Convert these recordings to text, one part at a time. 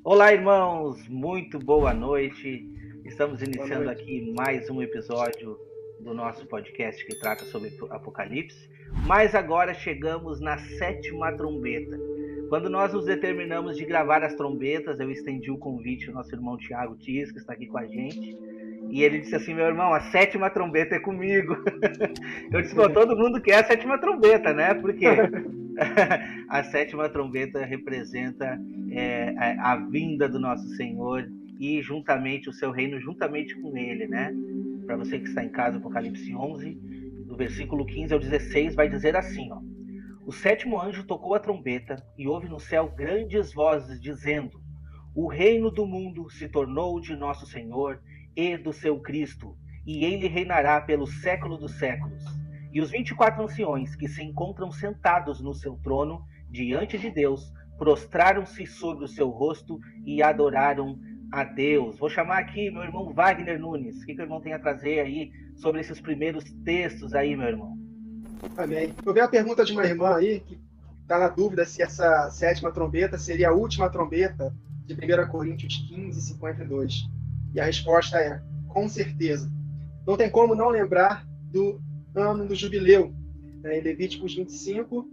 Olá, irmãos, muito boa noite. Estamos Boa iniciando noite. aqui mais um episódio do nosso podcast que trata sobre Apocalipse. Mas agora chegamos na sétima trombeta. Quando nós nos determinamos de gravar as trombetas, eu estendi o convite ao nosso irmão Tiago Tis, que está aqui com a gente. E ele disse assim: meu irmão, a sétima trombeta é comigo. Eu disse: bom, todo mundo quer a sétima trombeta, né? Porque a sétima trombeta representa a vinda do nosso Senhor e juntamente o seu reino juntamente com ele, né? Para você que está em casa, Apocalipse 11, do versículo 15 ao 16, vai dizer assim, ó: o sétimo anjo tocou a trombeta e houve no céu grandes vozes dizendo: o reino do mundo se tornou de nosso Senhor e do seu Cristo, e ele reinará pelo século dos séculos. E os 24 anciões que se encontram sentados no seu trono, diante de Deus, prostraram-se sobre o seu rosto e adoraram a Deus. Vou chamar aqui meu irmão Wagner Nunes. O que o irmão tem a trazer aí sobre esses primeiros textos aí, meu irmão? Amém. Eu vi a pergunta de uma irmã aí que está na dúvida se essa sétima trombeta seria a última trombeta de 1 Coríntios 15, 52. E a resposta é: com certeza. Não tem como não lembrar do ano do jubileu. Em Levíticos 25,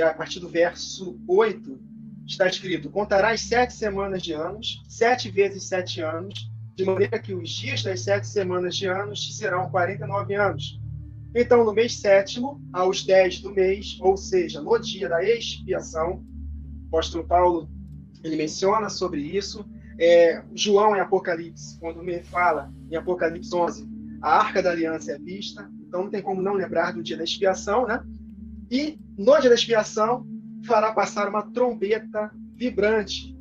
a partir do verso 8, está escrito: contarás 7 semanas de anos, 7 vezes 7 anos, de maneira que os dias das 7 semanas de anos te serão 49 anos. Então, no mês sétimo, aos 10 do mês, ou seja, no dia da expiação, o apóstolo Paulo ele menciona sobre isso. João, em Apocalipse, quando me fala em Apocalipse 11, a Arca da Aliança é vista, então não tem como não lembrar do dia da expiação, né? E no dia da expiação, fará passar uma trombeta vibrante.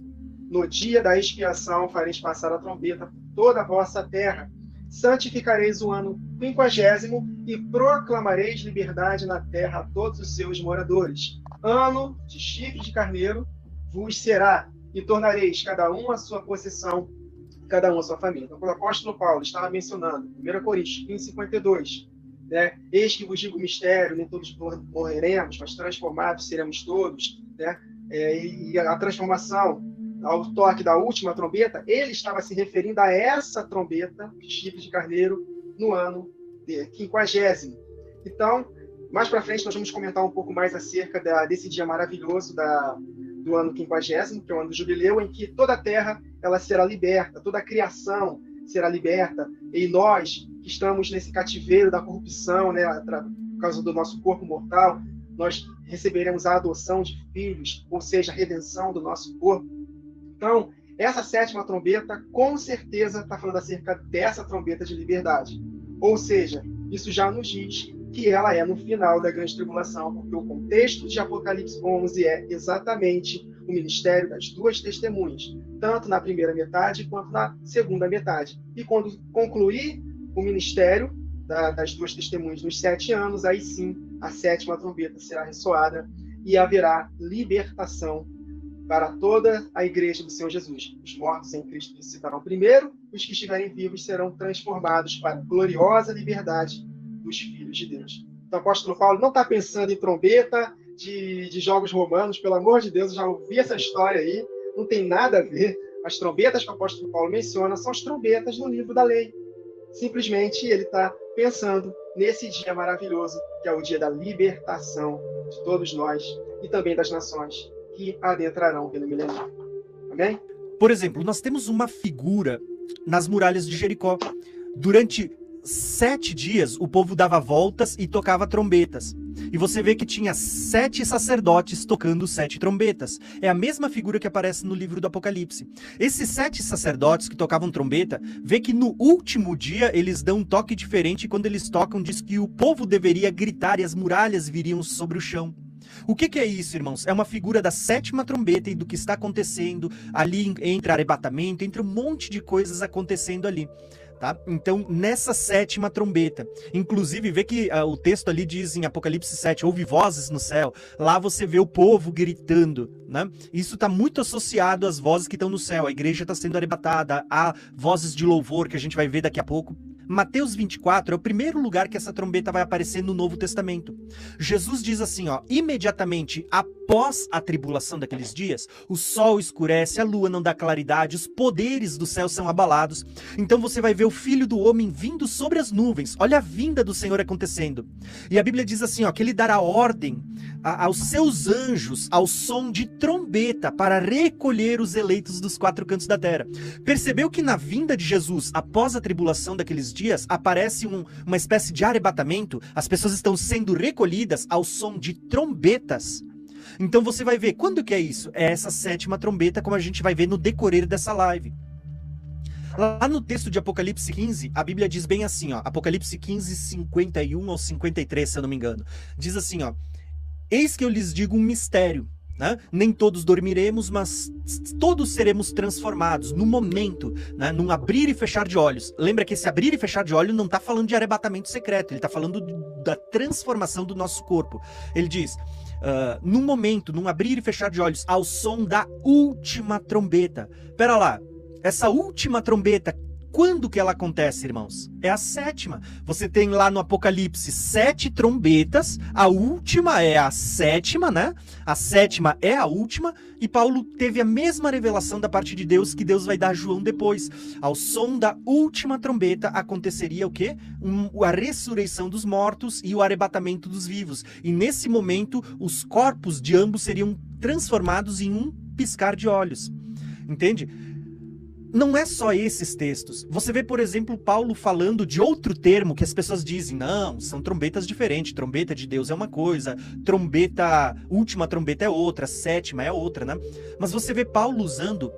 No dia da expiação, fareis passar a trombeta por toda a vossa terra. Santificareis o ano 50º e proclamareis liberdade na terra a todos os seus moradores. Ano de chifre de carneiro vos será, e tornareis cada um a sua possessão, cada um a sua família. Então, o apóstolo Paulo estava mencionando, 1 Coríntios 15, 52, né? Eis que vos digo o mistério, nem todos morreremos, mas transformados seremos todos, né? E a transformação ao toque da última trombeta, ele estava se referindo a essa trombeta de chifre de carneiro no ano 50º. Então, mais para frente, nós vamos comentar um pouco mais acerca desse dia maravilhoso do ano 50º, que é o ano do jubileu, em que toda a terra ela será liberta, toda a criação será liberta, e nós que estamos nesse cativeiro da corrupção, né, por causa do nosso corpo mortal, nós receberemos a adoção de filhos, ou seja, a redenção do nosso corpo. Então, essa sétima trombeta, com certeza, está falando acerca dessa trombeta de liberdade. Ou seja, isso já nos diz que ela é no final da grande tribulação, porque o contexto de Apocalipse 11 é exatamente o ministério das duas testemunhas, tanto na primeira metade quanto na segunda metade. E quando concluir o ministério das duas testemunhas nos 7 anos, aí sim a sétima trombeta será ressoada e haverá libertação para toda a igreja do Senhor Jesus. Os mortos em Cristo ressuscitarão primeiro, os que estiverem vivos serão transformados para a gloriosa liberdade dos filhos de Deus. Então, o apóstolo Paulo não está pensando em trombeta de jogos romanos, pelo amor de Deus, eu já ouvi essa história aí, não tem nada a ver. As trombetas que o apóstolo Paulo menciona são as trombetas no livro da lei. Simplesmente ele está pensando nesse dia maravilhoso, que é o dia da libertação de todos nós e também das nações que adentrarão pelo milênio. Amém? Por exemplo, nós temos uma figura nas muralhas de Jericó. Durante 7 dias, o povo dava voltas e tocava trombetas. E você vê que tinha 7 sacerdotes tocando 7 trombetas. É a mesma figura que aparece no livro do Apocalipse. Esses 7 sacerdotes que tocavam trombeta, vê que no último dia eles dão um toque diferente e quando eles tocam diz que o povo deveria gritar e as muralhas viriam sobre o chão. O que é isso, irmãos? É uma figura da sétima trombeta e do que está acontecendo ali entre arrebatamento, entre um monte de coisas acontecendo ali. Tá? Então, nessa sétima trombeta, inclusive, vê que o texto ali diz em Apocalipse 7, houve vozes no céu, lá você vê o povo gritando, né? Isso está muito associado às vozes que estão no céu, a igreja está sendo arrebatada, há vozes de louvor que a gente vai ver daqui a pouco, Mateus 24 é o primeiro lugar que essa trombeta vai aparecer no Novo Testamento. Jesus diz assim, ó, imediatamente após a tribulação daqueles dias, o sol escurece, a lua não dá claridade, os poderes do céu são abalados. Então você vai ver o Filho do Homem vindo sobre as nuvens. Olha a vinda do Senhor acontecendo. E a Bíblia diz assim, ó, que ele dará ordem aos seus anjos ao som de trombeta para recolher os eleitos dos quatro cantos da terra. Percebeu que na vinda de Jesus, após a tribulação daqueles dias, aparece uma espécie de arrebatamento? As pessoas estão sendo recolhidas ao som de trombetas. Então você vai ver, quando que é isso? É essa sétima trombeta, como a gente vai ver no decorrer dessa live. Lá no texto de Apocalipse 15, a Bíblia diz bem assim, ó, Apocalipse 15, 51 ou 53, se eu não me engano. Diz assim, ó, eis que eu lhes digo um mistério, né? Nem todos dormiremos, mas todos seremos transformados no momento, né? Num abrir e fechar de olhos. Lembra que esse abrir e fechar de olhos não está falando de arrebatamento secreto, ele está falando da transformação do nosso corpo. Ele diz, num momento, num abrir e fechar de olhos, ao som da última trombeta. Pera lá, essa última trombeta, quando que ela acontece, irmãos? É a sétima. Você tem lá no Apocalipse 7 trombetas, a última é a sétima, né? A sétima é a última, e Paulo teve a mesma revelação da parte de Deus que Deus vai dar a João depois. Ao som da última trombeta aconteceria o quê? A ressurreição dos mortos e o arrebatamento dos vivos. E nesse momento, os corpos de ambos seriam transformados em um piscar de olhos. Entende? Não é só esses textos. Você vê, por exemplo, Paulo falando de outro termo que as pessoas dizem, não, são trombetas diferentes, trombeta de Deus é uma coisa, última trombeta é outra, sétima é outra, né? Mas você vê Paulo usando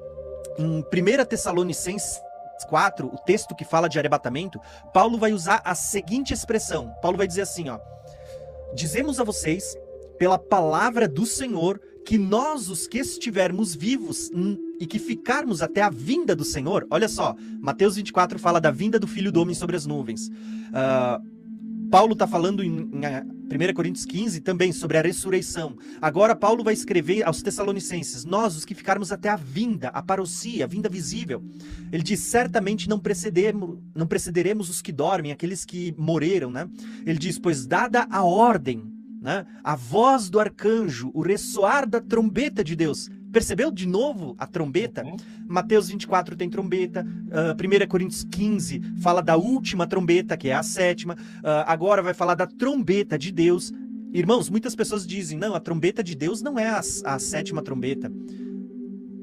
em 1 Tessalonicenses 4, o texto que fala de arrebatamento, Paulo vai usar a seguinte expressão. Paulo vai dizer assim, ó, dizemos a vocês, pela palavra do Senhor, que nós, os que estivermos vivos e que ficarmos até a vinda do Senhor, olha só, Mateus 24 fala da vinda do Filho do Homem sobre as nuvens. Paulo está falando em 1 Coríntios 15 também sobre a ressurreição. Agora Paulo vai escrever aos Tessalonicenses, nós, os que ficarmos até a vinda, a parousia, a vinda visível. Ele diz, certamente não precederemos os que dormem, aqueles que morreram, né? Ele diz, pois dada a ordem, né? A voz do arcanjo, o ressoar da trombeta de Deus. Percebeu de novo a trombeta? Mateus 24 tem trombeta, 1 Coríntios 15 fala da última trombeta, que é a sétima, agora vai falar da trombeta de Deus. Irmãos, muitas pessoas dizem, não, a trombeta de Deus não é a sétima trombeta.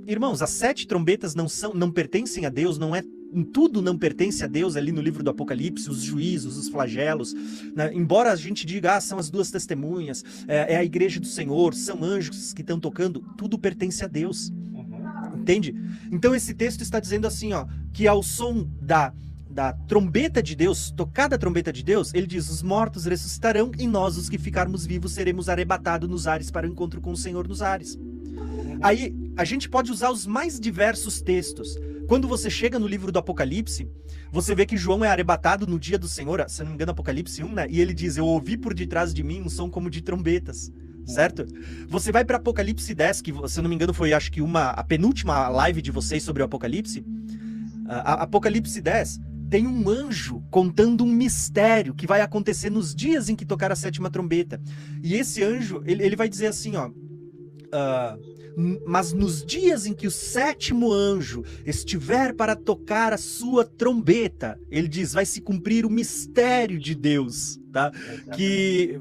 Irmãos, as 7 trombetas não pertencem a Deus, tudo não pertence a Deus ali no livro do Apocalipse, os juízos, os flagelos, né? Embora a gente diga, são as 2 testemunhas, é a igreja do Senhor, são anjos que estão tocando, tudo pertence a Deus, entende? Então esse texto está dizendo assim, ó, que ao som da trombeta de Deus, tocada a trombeta de Deus, ele diz, os mortos ressuscitarão e nós, os que ficarmos vivos, seremos arrebatados nos ares para o encontro com o Senhor nos ares. Aí a gente pode usar os mais diversos textos. Quando você chega no livro do Apocalipse, você vê que João é arrebatado no dia do Senhor, se não me engano, Apocalipse 1, né? E ele diz, eu ouvi por detrás de mim um som como de trombetas, certo? Você vai para Apocalipse 10, que se não me engano foi, acho que a penúltima live de vocês sobre o Apocalipse. Apocalipse 10 tem um anjo contando um mistério que vai acontecer nos dias em que tocar a 7ª trombeta. E esse anjo, ele vai dizer assim, ó... mas nos dias em que o 7º anjo estiver para tocar a sua trombeta, ele diz, vai se cumprir o mistério de Deus, tá? Que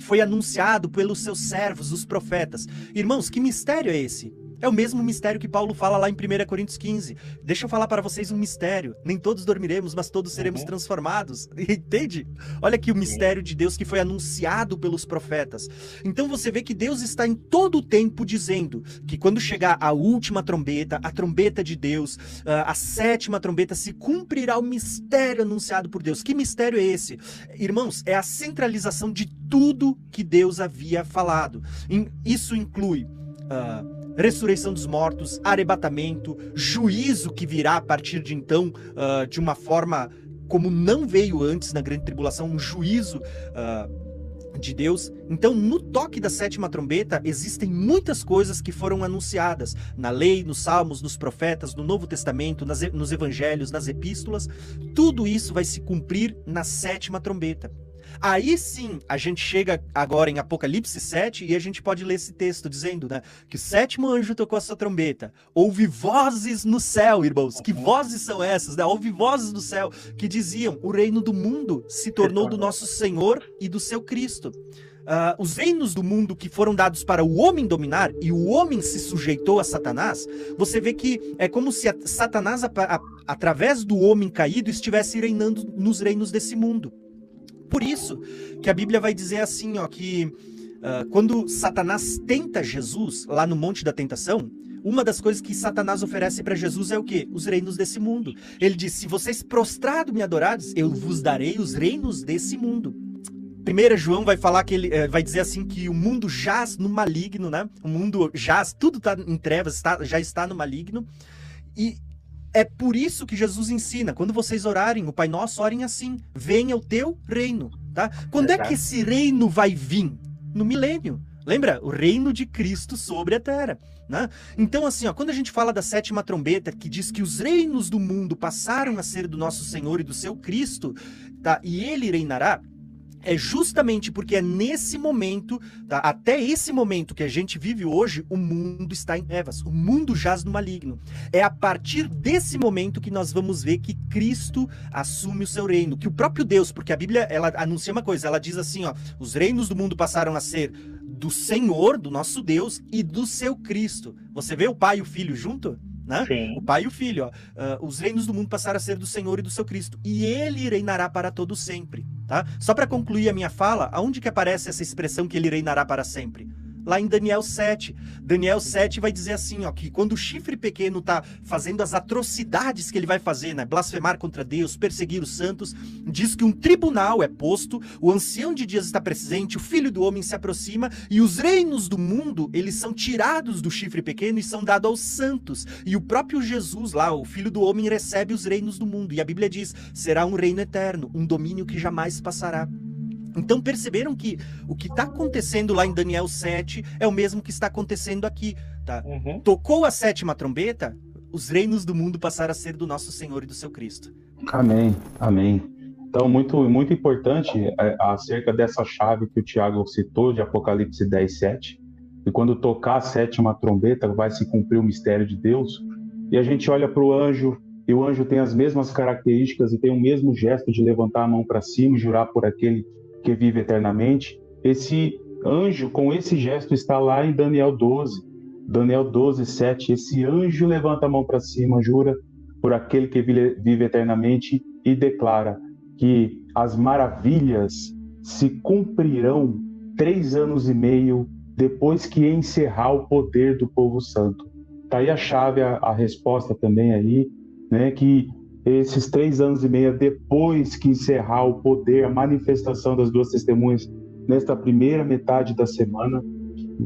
foi anunciado pelos seus servos, os profetas. Irmãos, que mistério é esse? É o mesmo mistério que Paulo fala lá em 1 Coríntios 15. Deixa eu falar para vocês um mistério. Nem todos dormiremos, mas todos seremos transformados. Entende? Olha aqui o mistério de Deus que foi anunciado pelos profetas. Então você vê que Deus está em todo o tempo dizendo que quando chegar a última trombeta, a trombeta de Deus, a 7ª trombeta, se cumprirá o mistério anunciado por Deus. Que mistério é esse? Irmãos, é a centralização de tudo que Deus havia falado. Isso inclui... ressurreição dos mortos, arrebatamento, juízo que virá a partir de então, de uma forma como não veio antes na grande tribulação, um juízo de Deus. Então, no toque da sétima trombeta, existem muitas coisas que foram anunciadas na lei, nos salmos, nos profetas, no Novo Testamento, nos evangelhos, nas epístolas. Tudo isso vai se cumprir na sétima trombeta. Aí sim, a gente chega agora em Apocalipse 7 e a gente pode ler esse texto dizendo, né, que o sétimo anjo tocou a sua trombeta. Houve vozes no céu, irmãos. Que vozes são essas, né? Houve vozes no céu que diziam: o reino do mundo se tornou do nosso Senhor e do seu Cristo. Os reinos do mundo que foram dados para o homem dominar e o homem se sujeitou a Satanás, você vê que é como se Satanás, através do homem caído, estivesse reinando nos reinos desse mundo. Por isso que a Bíblia vai dizer assim, ó, que quando Satanás tenta Jesus lá no Monte da Tentação, uma das coisas que Satanás oferece para Jesus é o quê? Os reinos desse mundo. Ele diz: se vocês prostrado me adorares, eu vos darei os reinos desse mundo. 1 João vai falar que ele vai dizer assim que o mundo jaz no maligno, né? O mundo jaz, tudo está em trevas, já está no maligno. E é por isso que Jesus ensina: quando vocês orarem o Pai Nosso, orem assim: venha o teu reino, tá? Quando é que esse reino vai vir? No milênio. Lembra? O reino de Cristo sobre a terra, né? Então, assim, ó, quando a gente fala da sétima trombeta, que diz que os reinos do mundo passaram a ser do nosso Senhor e do seu Cristo, tá? E ele reinará, é justamente porque é nesse momento, tá? Até esse momento que a gente vive hoje, o mundo está em trevas, o mundo jaz no maligno. É a partir desse momento que nós vamos ver que Cristo assume o seu reino, que o próprio Deus, porque a Bíblia, ela anuncia uma coisa, ela diz assim, ó: os reinos do mundo passaram a ser do Senhor, do nosso Deus, e do seu Cristo. Você vê o Pai e o Filho junto? Né? O Pai e o Filho, ó. Os reinos do mundo passaram a ser do Senhor e do seu Cristo, e ele reinará para todo sempre, tá? Só para concluir a minha fala, aonde que aparece essa expressão que ele reinará para sempre? Lá em Daniel 7. Daniel 7 vai dizer assim, ó, que quando o chifre pequeno tá fazendo as atrocidades que ele vai fazer, né? Blasfemar contra Deus, perseguir os santos, diz que um tribunal é posto, o ancião de dias está presente, o filho do homem se aproxima, e os reinos do mundo, eles são tirados do chifre pequeno e são dados aos santos. E o próprio Jesus lá, o filho do homem, recebe os reinos do mundo. E a Bíblia diz: será um reino eterno, um domínio que jamais passará. Então perceberam que o que está acontecendo lá em Daniel 7 é o mesmo que está acontecendo aqui, tá? Tocou a sétima trombeta, os reinos do mundo passaram a ser do nosso Senhor e do seu Cristo. Amém, amém. Então, muito importante acerca dessa chave que o Tiago citou, de Apocalipse 10, 7. E quando tocar a sétima trombeta, vai se cumprir o mistério de Deus. E a gente olha para o anjo, e o anjo tem as mesmas características e tem o mesmo gesto de levantar a mão para cima e jurar por aquele que vive eternamente. Esse anjo, com esse gesto, está lá em Daniel 12. Daniel 12, 7. Esse anjo levanta a mão para cima, jura por aquele que vive eternamente e declara que as maravilhas se cumprirão 3 anos e meio depois que encerrar o poder do povo santo. Está aí a chave, a resposta também aí, né, que esses 3 anos e meio depois que encerrar o poder, a manifestação das duas testemunhas nesta primeira metade da semana,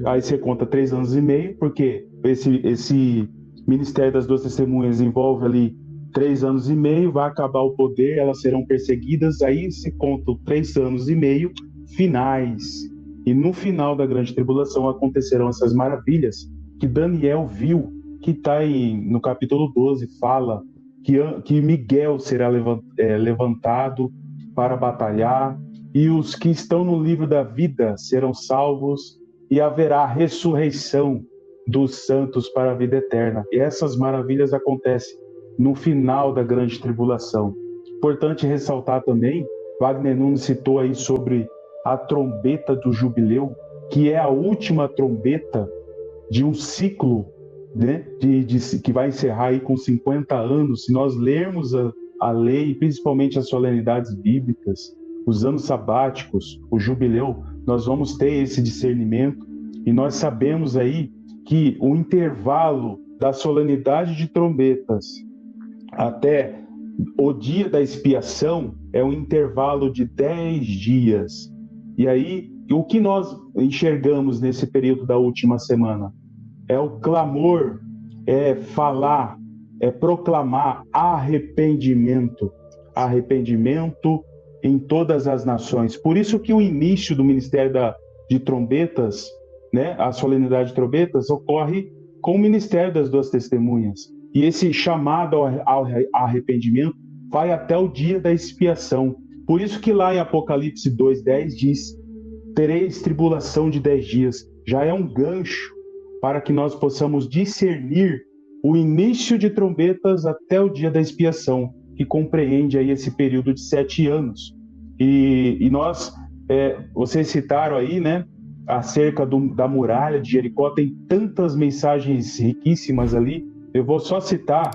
aí você conta 3 anos e meio, porque esse ministério das duas testemunhas envolve ali 3 anos e meio, vai acabar o poder, elas serão perseguidas, aí se contam 3 anos e meio finais. E no final da grande tribulação acontecerão essas maravilhas que Daniel viu, que está no capítulo 12, fala que Miguel será levantado para batalhar, e os que estão no livro da vida serão salvos, e haverá ressurreição dos santos para a vida eterna. E essas maravilhas acontecem no final da grande tribulação. Importante ressaltar também, Wagner Nunes citou aí sobre a trombeta do jubileu, que é a última trombeta de um ciclo, né, que vai encerrar aí com 50 anos. Se nós lermos a lei, principalmente as solenidades bíblicas, os anos sabáticos, o jubileu, nós vamos ter esse discernimento, e nós sabemos aí que o intervalo da solenidade de trombetas até o dia da expiação é um intervalo de 10 dias. E aí, o que nós enxergamos nesse período da última semana? É o clamor, é falar, é proclamar arrependimento. Arrependimento em todas as nações. Por isso que o início do ministério de trombetas, né, a solenidade de trombetas, ocorre com o ministério das duas testemunhas. E esse chamado ao arrependimento vai até o dia da expiação. Por isso que lá em Apocalipse 2:10 diz: tereis tribulação de 10 dias. Já é um gancho para que nós possamos discernir o início de trombetas até o dia da expiação, que compreende aí esse período de 7 anos. E nós, vocês citaram aí, né, acerca da muralha de Jericó, tem tantas mensagens riquíssimas ali. Eu vou só citar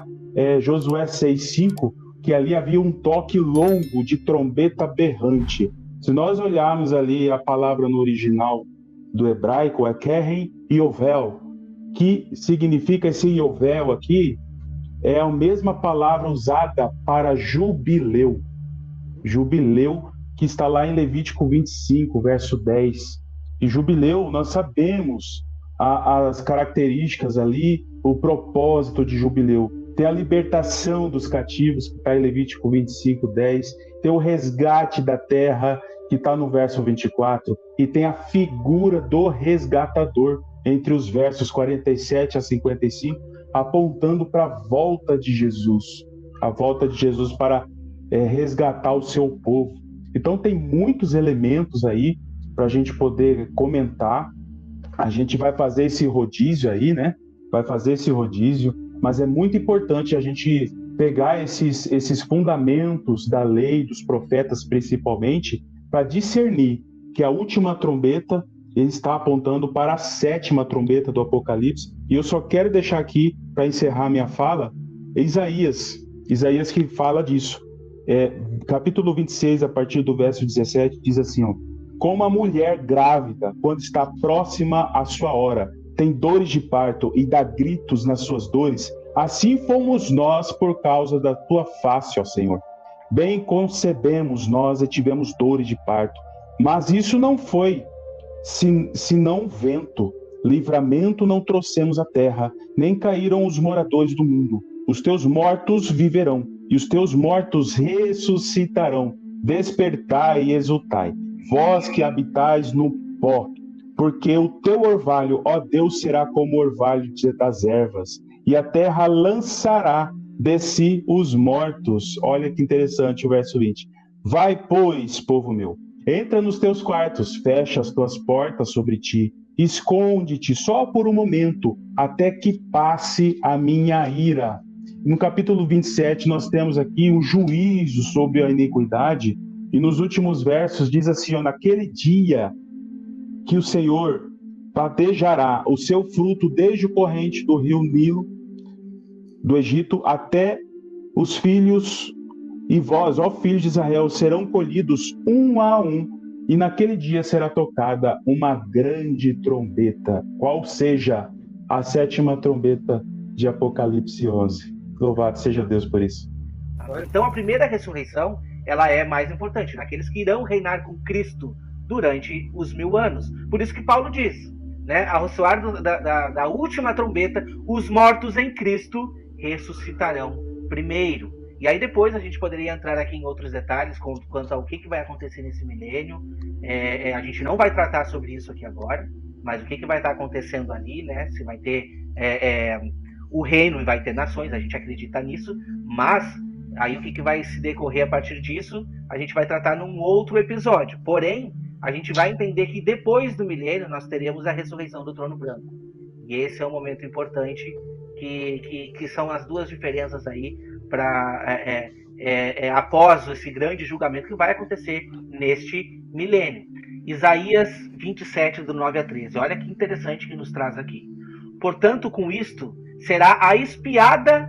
Josué 6:5, que ali havia um toque longo de trombeta berrante. Se nós olharmos ali a palavra no original do hebraico, é Keren Yovel, que significa esse Yovel aqui, é a mesma palavra usada para jubileu. Jubileu, que está lá em Levítico 25, verso 10. E jubileu, nós sabemos as características ali, o propósito de jubileu. Tem a libertação dos cativos, que está em Levítico 25, 10. Tem o resgate da terra, que está no verso 24. E tem a figura do resgatador, entre os versos 47 a 55, apontando para a volta de Jesus. A volta de Jesus para resgatar o seu povo. Então tem muitos elementos aí para a gente poder comentar. A gente vai fazer esse rodízio aí, né? Vai fazer esse rodízio, mas é muito importante a gente pegar esses fundamentos da lei, dos profetas principalmente, para discernir que a última trombeta ele está apontando para a 7ª trombeta do Apocalipse. E eu só quero deixar aqui, para encerrar minha fala, Isaías que fala disso. Capítulo 26, a partir do verso 17, diz assim, ó: como a mulher grávida, quando está próxima à sua hora, tem dores de parto e dá gritos nas suas dores, assim fomos nós por causa da tua face, ó Senhor. Bem concebemos nós e tivemos dores de parto, mas isso não foi senão vento. Livramento não trouxemos à terra, nem caíram os moradores do mundo. Os teus mortos viverão, e os teus mortos ressuscitarão. Despertai e exultai, vós que habitais no pó, porque o teu orvalho, ó Deus, será como o orvalho das ervas, e a terra lançará de si os mortos. Olha que interessante o verso 20. Vai, pois, povo meu, entra nos teus quartos, fecha as tuas portas sobre ti, esconde-te só por um momento, até que passe a minha ira. No capítulo 27, nós temos aqui o juízo sobre a iniquidade, e nos últimos versos diz assim, ó: naquele dia que o Senhor patejará o seu fruto desde o corrente do rio Nilo, do Egito, até os filhos, e vós, ó filhos de Israel, serão colhidos um a um, e naquele dia será tocada uma grande trombeta, qual seja a 7ª trombeta de Apocalipse 11. Louvado seja Deus por isso. Então a primeira ressurreição, ela é mais importante, naqueles que irão reinar com Cristo durante os 1000 anos. Por isso que Paulo diz, né, ao soar da última trombeta, os mortos em Cristo ressuscitarão primeiro. E aí depois a gente poderia entrar aqui em outros detalhes quanto ao que vai acontecer nesse milênio. A gente não vai tratar sobre isso aqui agora, mas o que vai estar acontecendo ali, né? Se vai ter o reino e vai ter nações, a gente acredita nisso, mas aí o que vai se decorrer a partir disso, a gente vai tratar num outro episódio. Porém, a gente vai entender que depois do milênio nós teremos a ressurreição do trono branco. E esse é um momento importante que são as duas diferenças aí para após esse grande julgamento que vai acontecer neste milênio. Isaías 27, do 9 a 13. Olha que interessante que nos traz aqui. Portanto, com isto, será espiada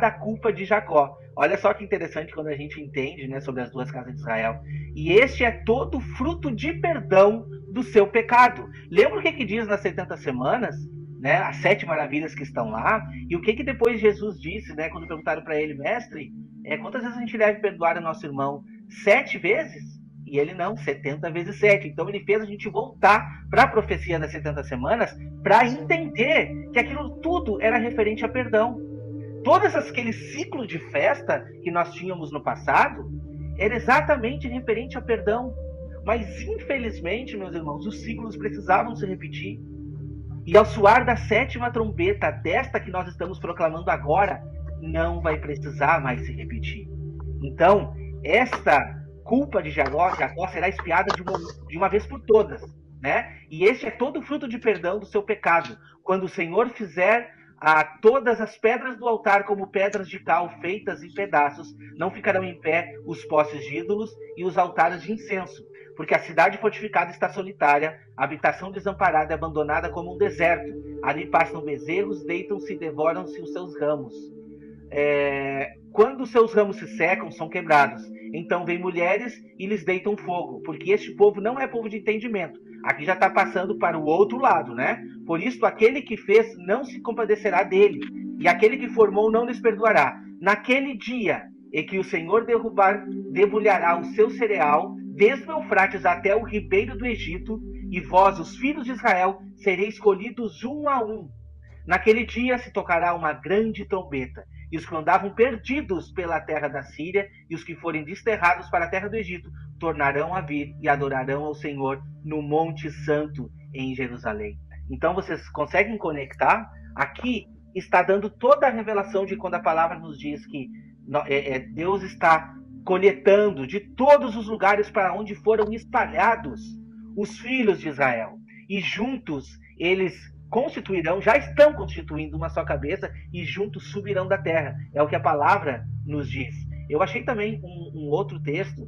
a culpa de Jacó. Olha só que interessante quando a gente entende, né, sobre as duas casas de Israel. E este é todo fruto de perdão do seu pecado. Lembra o que diz nas 70 semanas? Né, as 7 maravilhas que estão lá. E o que depois Jesus disse, né, quando perguntaram para ele, mestre, quantas vezes a gente deve perdoar o nosso irmão? 7 vezes? E ele não, 70 vezes 7. Então ele fez a gente voltar para a profecia das 70 semanas para entender que aquilo tudo era referente a perdão. Todos aquele ciclo de festa que nós tínhamos no passado era exatamente referente ao perdão. Mas, infelizmente, meus irmãos, os ciclos precisavam se repetir. E ao soar da 7ª trombeta, desta que nós estamos proclamando agora, não vai precisar mais se repetir. Então, esta culpa de Jacó será expiada de uma vez por todas, né? E este é todo o fruto de perdão do seu pecado. Quando o Senhor fizer todas as pedras do altar como pedras de cal feitas em pedaços, não ficarão em pé os postes de ídolos e os altares de incenso, porque a cidade fortificada está solitária, a habitação desamparada e abandonada como um deserto. Ali passam bezerros, deitam-se e devoram-se os seus ramos. Quando os seus ramos se secam, são quebrados. Então vêm mulheres e lhes deitam fogo, porque este povo não é povo de entendimento. Aqui já está passando para o outro lado, né? Por isso, aquele que fez não se compadecerá dele, e aquele que formou não lhes perdoará. Naquele dia em que o Senhor debulhará o seu cereal, desde o Eufrates até o ribeiro do Egito, e vós, os filhos de Israel, sereis escolhidos um a um. Naquele dia se tocará uma grande trombeta, e os que andavam perdidos pela terra da Síria, e os que forem desterrados para a terra do Egito, tornarão a vir e adorarão ao Senhor no Monte Santo em Jerusalém. Então vocês conseguem conectar? Aqui está dando toda a revelação de quando a palavra nos diz que Deus está coletando de todos os lugares para onde foram espalhados os filhos de Israel. E juntos eles já estão constituindo uma só cabeça, e juntos subirão da terra. É o que a palavra nos diz. Eu achei também um outro texto.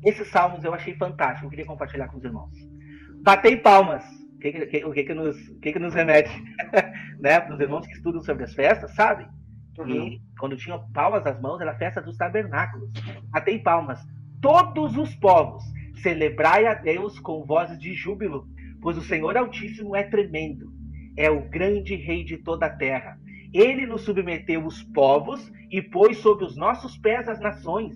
Esses salmos eu achei fantástico. Eu queria compartilhar com os irmãos. Batei palmas. O que nos remete? Né? Para os irmãos que estudam sobre as festas, sabem? E quando tinham palmas nas mãos, era a festa dos tabernáculos. Batei palmas. Todos os povos, celebrai a Deus com vozes de júbilo, pois o Senhor Altíssimo é tremendo, é o grande Rei de toda a terra. Ele nos submeteu os povos e pôs sob os nossos pés as nações.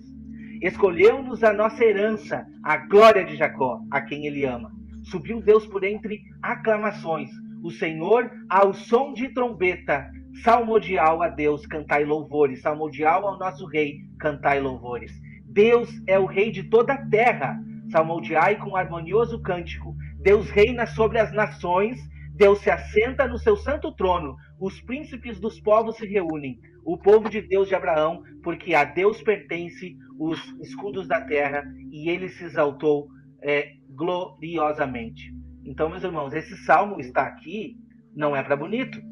Escolheu-nos a nossa herança, a glória de Jacó, a quem ele ama. Subiu Deus por entre aclamações, o Senhor ao som de trombeta. Salmodial a Deus, cantai louvores. Salmodial ao nosso Rei, cantai louvores. Deus é o Rei de toda a terra. Salmodiai com harmonioso cântico. Deus reina sobre as nações, Deus se assenta no seu santo trono, os príncipes dos povos se reúnem, o povo de Deus de Abraão, porque a Deus pertence os escudos da terra, e ele se exaltou gloriosamente. Então, meus irmãos, esse salmo está aqui, não é para bonito,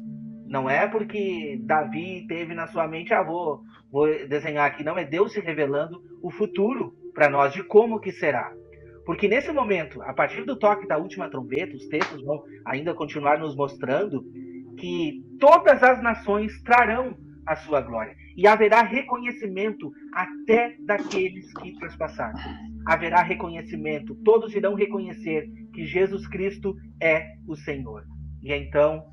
não é porque Davi teve na sua mente, vou desenhar aqui, não, é Deus se revelando o futuro para nós, de como que será. Porque nesse momento, a partir do toque da última trombeta, os textos vão ainda continuar nos mostrando que todas as nações trarão a sua glória. E haverá reconhecimento até daqueles que trespassaram. Haverá reconhecimento, todos irão reconhecer que Jesus Cristo é o Senhor. E então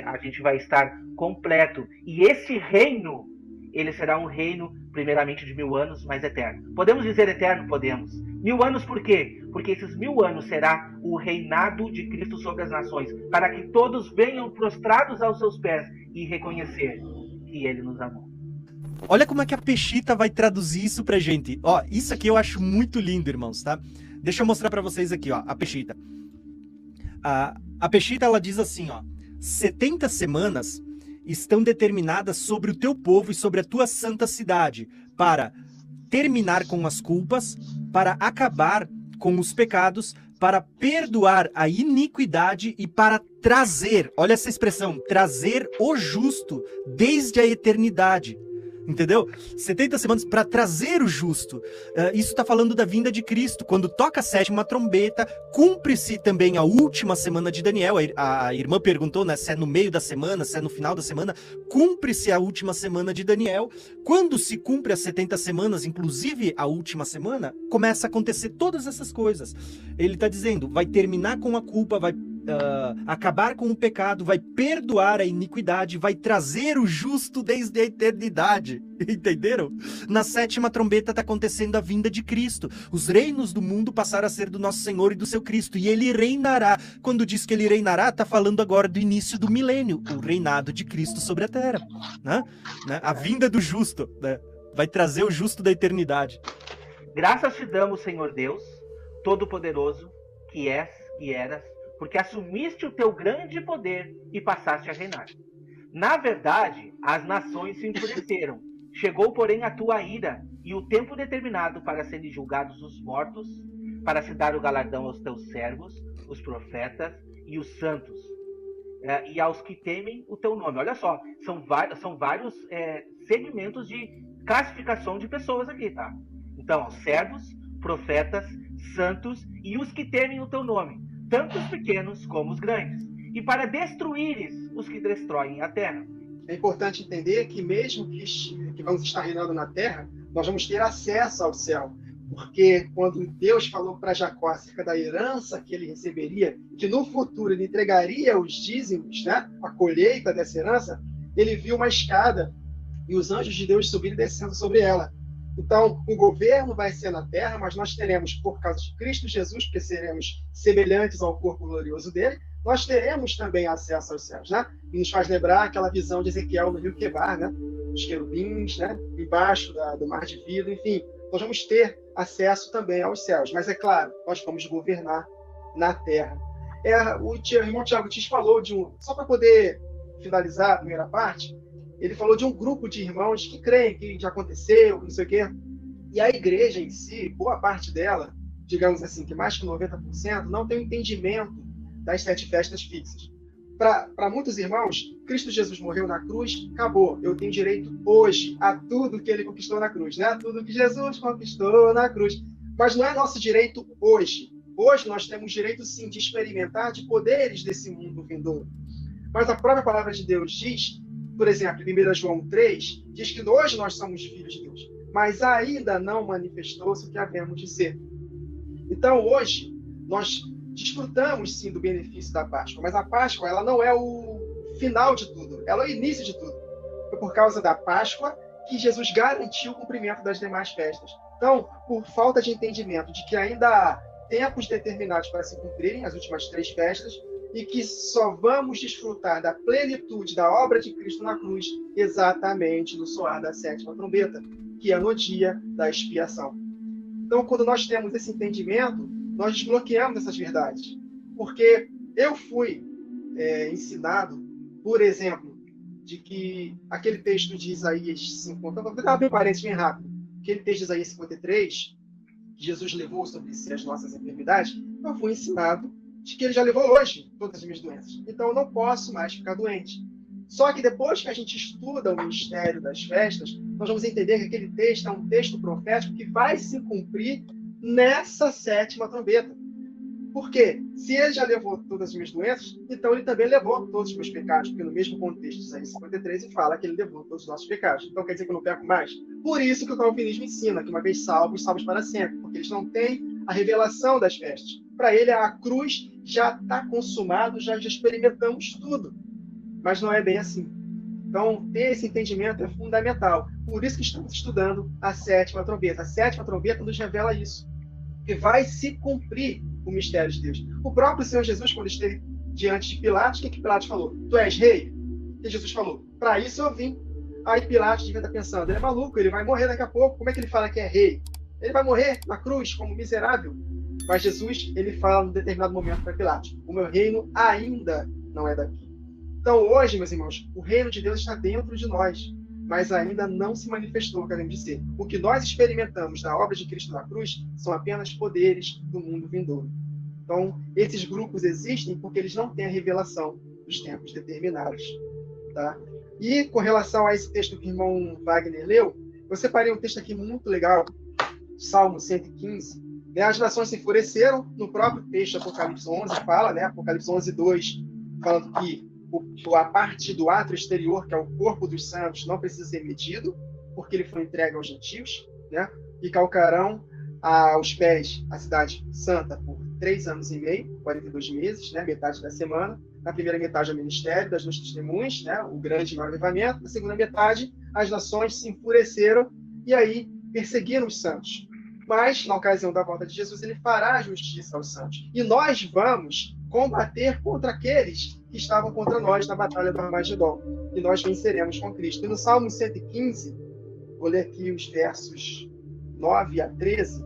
a gente vai estar completo. E esse reino, ele será um reino primeiramente de 1000 anos, mas eterno. Podemos dizer eterno? Podemos. 1000 anos por quê? Porque esses 1000 anos será o reinado de Cristo sobre as nações, para que todos venham prostrados aos seus pés e reconhecer que ele nos amou. Olha como é que a Peshita vai traduzir isso pra gente. Ó, isso aqui eu acho muito lindo, irmãos, tá? Deixa eu mostrar pra vocês aqui, ó, a Peshita. A Peshita, ela diz assim, ó: 70 semanas estão determinadas sobre o teu povo e sobre a tua santa cidade, para terminar com as culpas, para acabar com os pecados, para perdoar a iniquidade e para trazer, olha essa expressão, trazer o justo desde a eternidade. Entendeu? 70 semanas para trazer o justo. Isso está falando da vinda de Cristo. Quando toca a 7ª trombeta, cumpre-se também a última semana de Daniel. A irmã perguntou, né, se é no meio da semana, se é no final da semana. Cumpre-se a última semana de Daniel. Quando se cumpre as 70 semanas, inclusive a última semana, começa a acontecer todas essas coisas. Ele está dizendo, vai terminar com a culpa, vai acabar com o pecado, vai perdoar a iniquidade, vai trazer o justo desde a eternidade. Entenderam? Na 7ª trombeta está acontecendo a vinda de Cristo. Os reinos do mundo passaram a ser do nosso Senhor e do seu Cristo, e ele reinará. Quando diz que ele reinará, está falando agora do início do milênio, o reinado de Cristo sobre a terra, né? A vinda do justo, né? Vai trazer o justo da eternidade. Graças te damos, Senhor Deus, Todo-Poderoso, que és e eras, porque assumiste o teu grande poder e passaste a reinar. Na verdade, as nações se enfureceram. Chegou, porém, a tua ira e o tempo determinado para serem julgados os mortos, para se dar o galardão aos teus servos, os profetas e os santos, e aos que temem o teu nome. Olha só, são vários segmentos de classificação de pessoas aqui, tá? Então, servos, profetas, santos e os que temem o teu nome, tanto os pequenos como os grandes, e para destruíres os que destroem a terra. É importante entender que mesmo que vamos estar reinando na terra, nós vamos ter acesso ao céu. Porque quando Deus falou para Jacó acerca da herança que ele receberia, que no futuro ele entregaria os dízimos, né, a colheita dessa herança, ele viu uma escada e os anjos de Deus subindo e descendo sobre ela. Então, o governo vai ser na terra, mas nós teremos, por causa de Cristo Jesus, porque seremos semelhantes ao corpo glorioso dele, nós teremos também acesso aos céus, né? E nos faz lembrar aquela visão de Ezequiel no rio Quebar, né? Os querubins, né? Embaixo do mar de vidro, enfim. Nós vamos ter acesso também aos céus. Mas, é claro, nós vamos governar na terra. O irmão Tiago Tis falou só para poder finalizar a primeira parte, ele falou de um grupo de irmãos que creem que já aconteceu, não sei o quê. E a igreja em si, boa parte dela, digamos assim, que mais que 90%, não tem o entendimento das 7 festas fixas. Para muitos irmãos, Cristo Jesus morreu na cruz, acabou. Eu tenho direito hoje a tudo que ele conquistou na cruz, né? Tudo que Jesus conquistou na cruz. Mas não é nosso direito hoje. Hoje nós temos direito, sim, de experimentar de poderes desse mundo vindouro. Mas a própria palavra de Deus diz, por exemplo, em 1 João 3, diz que hoje nós somos filhos de Deus, mas ainda não manifestou-se o que havemos de ser. Então, hoje, nós desfrutamos, sim, do benefício da Páscoa, mas a Páscoa ela não é o final de tudo, ela é o início de tudo. Foi por causa da Páscoa que Jesus garantiu o cumprimento das demais festas. Então, por falta de entendimento de que ainda há tempos determinados para se cumprirem as últimas 3 festas, e que só vamos desfrutar da plenitude da obra de Cristo na cruz exatamente no soar da 7ª trombeta, que é no dia da expiação. Então, quando nós temos esse entendimento, nós desbloqueamos essas verdades. Porque eu fui ensinado, por exemplo, de que aquele texto de Isaías 50, vou abrir um parênteses bem rápido, aquele texto de Isaías 53, que Jesus levou sobre si as nossas enfermidades, eu fui ensinado de que ele já levou hoje todas as minhas doenças. Então eu não posso mais ficar doente. Só que depois que a gente estuda o mistério das festas, nós vamos entender que aquele texto é um texto profético que vai se cumprir nessa 7ª trombeta. Por quê? Se ele já levou todas as minhas doenças, então ele também levou todos os meus pecados, porque no mesmo contexto de Isaías 53 ele fala que ele levou todos os nossos pecados. Então quer dizer que eu não peco mais? Por isso que o calvinismo ensina que uma vez salvos, salvos para sempre, porque eles não têm a revelação das festas. Para ele, a cruz já está consumado, já experimentamos tudo. Mas não é bem assim. Então, ter esse entendimento é fundamental. Por isso que estamos estudando a 7ª trombeta. A 7ª trombeta nos revela isso. Que vai se cumprir o mistério de Deus. O próprio Senhor Jesus, quando esteve diante de Pilatos, o que Pilatos falou? Tu és rei? E Jesus falou, para isso eu vim. Aí Pilatos devia estar pensando, ele é maluco, ele vai morrer daqui a pouco. Como é que ele fala que é rei? Ele vai morrer na cruz como miserável. Mas Jesus, ele fala em determinado momento para Pilatos, o meu reino ainda não é daqui. Então hoje, meus irmãos, o reino de Deus está dentro de nós, mas ainda não se manifestou, queremos dizer. O que nós experimentamos na obra de Cristo na cruz são apenas poderes do mundo vindouro. Então, esses grupos existem porque eles não têm a revelação dos tempos determinados. Tá? E com relação a esse texto que o irmão Wagner leu, eu separei um texto aqui muito legal, Salmo 115, as nações se enfureceram, no próprio texto Apocalipse 11 fala, né, Apocalipse 11:2, falando que a parte do átrio exterior, que é o corpo dos santos, não precisa ser medido, porque ele foi entregue aos gentios, né, e calcarão aos pés a cidade santa por 3 anos e meio, 42 meses, né, metade da semana. Na primeira metade é o ministério das 2 testemunhas, né, o grande e maior avivamento. Na segunda metade, as nações se enfureceram e aí perseguiram os santos. Mas, na ocasião da volta de Jesus, ele fará justiça aos santos. E nós vamos combater contra aqueles que estavam contra nós na batalha do Armagedon. E nós venceremos com Cristo. E no Salmo 115, vou ler aqui os versos 9 a 13,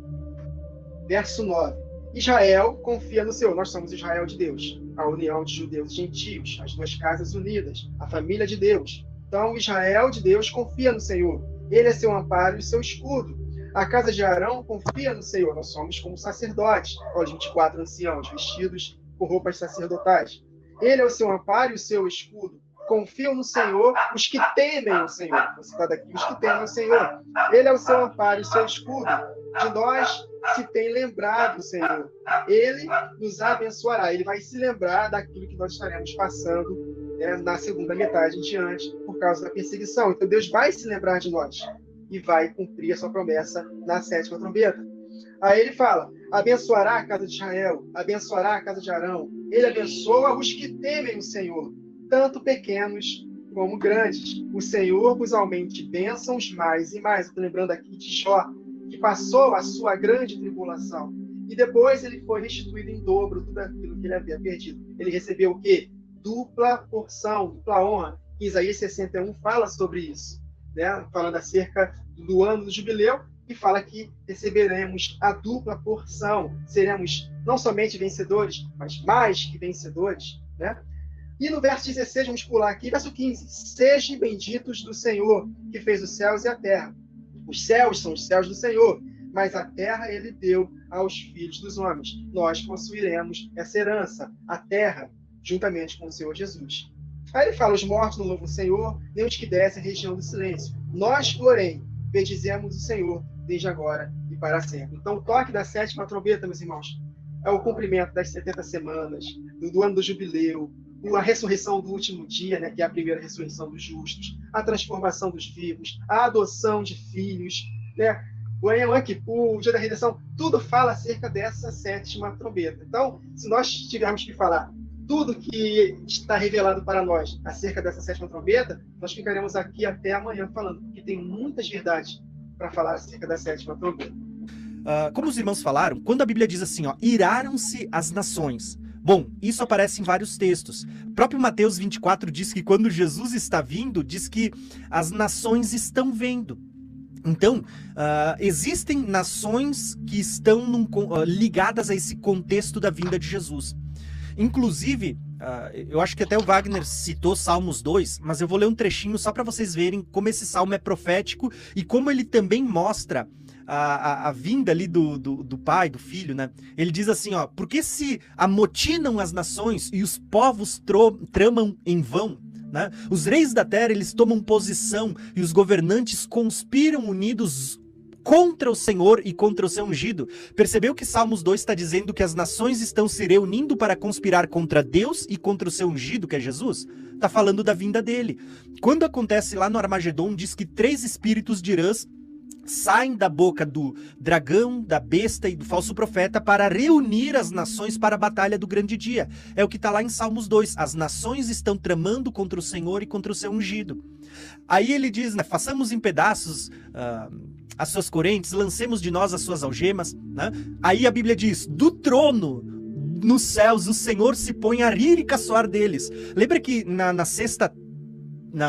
verso 9. Israel confia no Senhor. Nós somos Israel de Deus, a união de judeus e gentios, as duas casas unidas, a família de Deus. Então, Israel de Deus confia no Senhor. Ele é seu amparo e seu escudo. A casa de Arão confia no Senhor. Nós somos como sacerdotes, os 24 anciãos, vestidos com roupas sacerdotais. Ele é o seu amparo e o seu escudo. Confiam no Senhor os que temem o Senhor. Vou citar daqui, os que temem o Senhor. Ele é o seu amparo e o seu escudo. De nós se tem lembrado o Senhor. Ele nos abençoará. Ele vai se lembrar daquilo que nós estaremos passando, né, na segunda metade em diante, por causa da perseguição. Então Deus vai se lembrar de nós e vai cumprir a sua promessa na 7ª trombeta. Aí ele fala: abençoará a casa de Israel, abençoará a casa de Arão. Ele abençoa os que temem o Senhor, tanto pequenos como grandes. O Senhor vos aumente bênçãos mais e mais. Estou lembrando aqui de Jó, que passou a sua grande tribulação. E depois ele foi restituído em dobro tudo aquilo que ele havia perdido. Ele recebeu o quê? Dupla porção, dupla honra. Isaías 61 fala sobre isso, né? Falando acerca do ano do jubileu, e fala que receberemos a dupla porção. Seremos não somente vencedores, mas mais que vencedores, né? E no verso 16, vamos pular aqui, verso 15. Sejam benditos do Senhor, que fez os céus e a terra. Os céus são os céus do Senhor, mas a terra ele deu aos filhos dos homens. Nós possuiremos essa herança, a terra, juntamente com o Senhor Jesus. Aí ele fala: os mortos não louvam o Senhor, nem os que descem a região do silêncio. Nós, porém, bendizemos o Senhor, desde agora e para sempre. Então, o toque da 7ª trombeta, meus irmãos, é o cumprimento das 70 semanas, do ano do jubileu, a ressurreição do último dia, né, que é a primeira ressurreição dos justos, a transformação dos vivos, a adoção de filhos, né, o Yom Kippur, o dia da redenção, tudo fala acerca dessa 7ª trombeta. Então, se nós tivermos que falar tudo que está revelado para nós acerca dessa 7ª trombeta, nós ficaremos aqui até amanhã falando, porque tem muitas verdades para falar acerca da 7ª trombeta. Como os irmãos falaram, quando a Bíblia diz assim, ó, iraram-se as nações. Bom, isso aparece em vários textos. O próprio Mateus 24 diz que quando Jesus está vindo, diz que as nações estão vendo. Então, existem nações que estão ligadas a esse contexto da vinda de Jesus. Inclusive, eu acho que até o Wagner citou Salmos 2, mas eu vou ler um trechinho só para vocês verem como esse salmo é profético e como ele também mostra a vinda ali do pai, do filho, né? Ele diz assim, ó: porque se amotinam as nações e os povos tramam em vão, né? Os reis da terra, eles tomam posição e os governantes conspiram unidos contra o Senhor e contra o seu ungido. Percebeu que Salmos 2 está dizendo que as nações estão se reunindo para conspirar contra Deus e contra o seu ungido, que é Jesus? Está falando da vinda dele. Quando acontece lá no Armagedon, diz que 3 espíritos de rãs saem da boca do dragão, da besta e do falso profeta para reunir as nações para a batalha do grande dia. É o que está lá em Salmos 2. As nações estão tramando contra o Senhor e contra o seu ungido. Aí ele diz, né, façamos em pedaços as suas correntes, lancemos de nós as suas algemas, né? Aí a Bíblia diz, do trono nos céus o Senhor se põe a rir e caçoar deles. Lembra que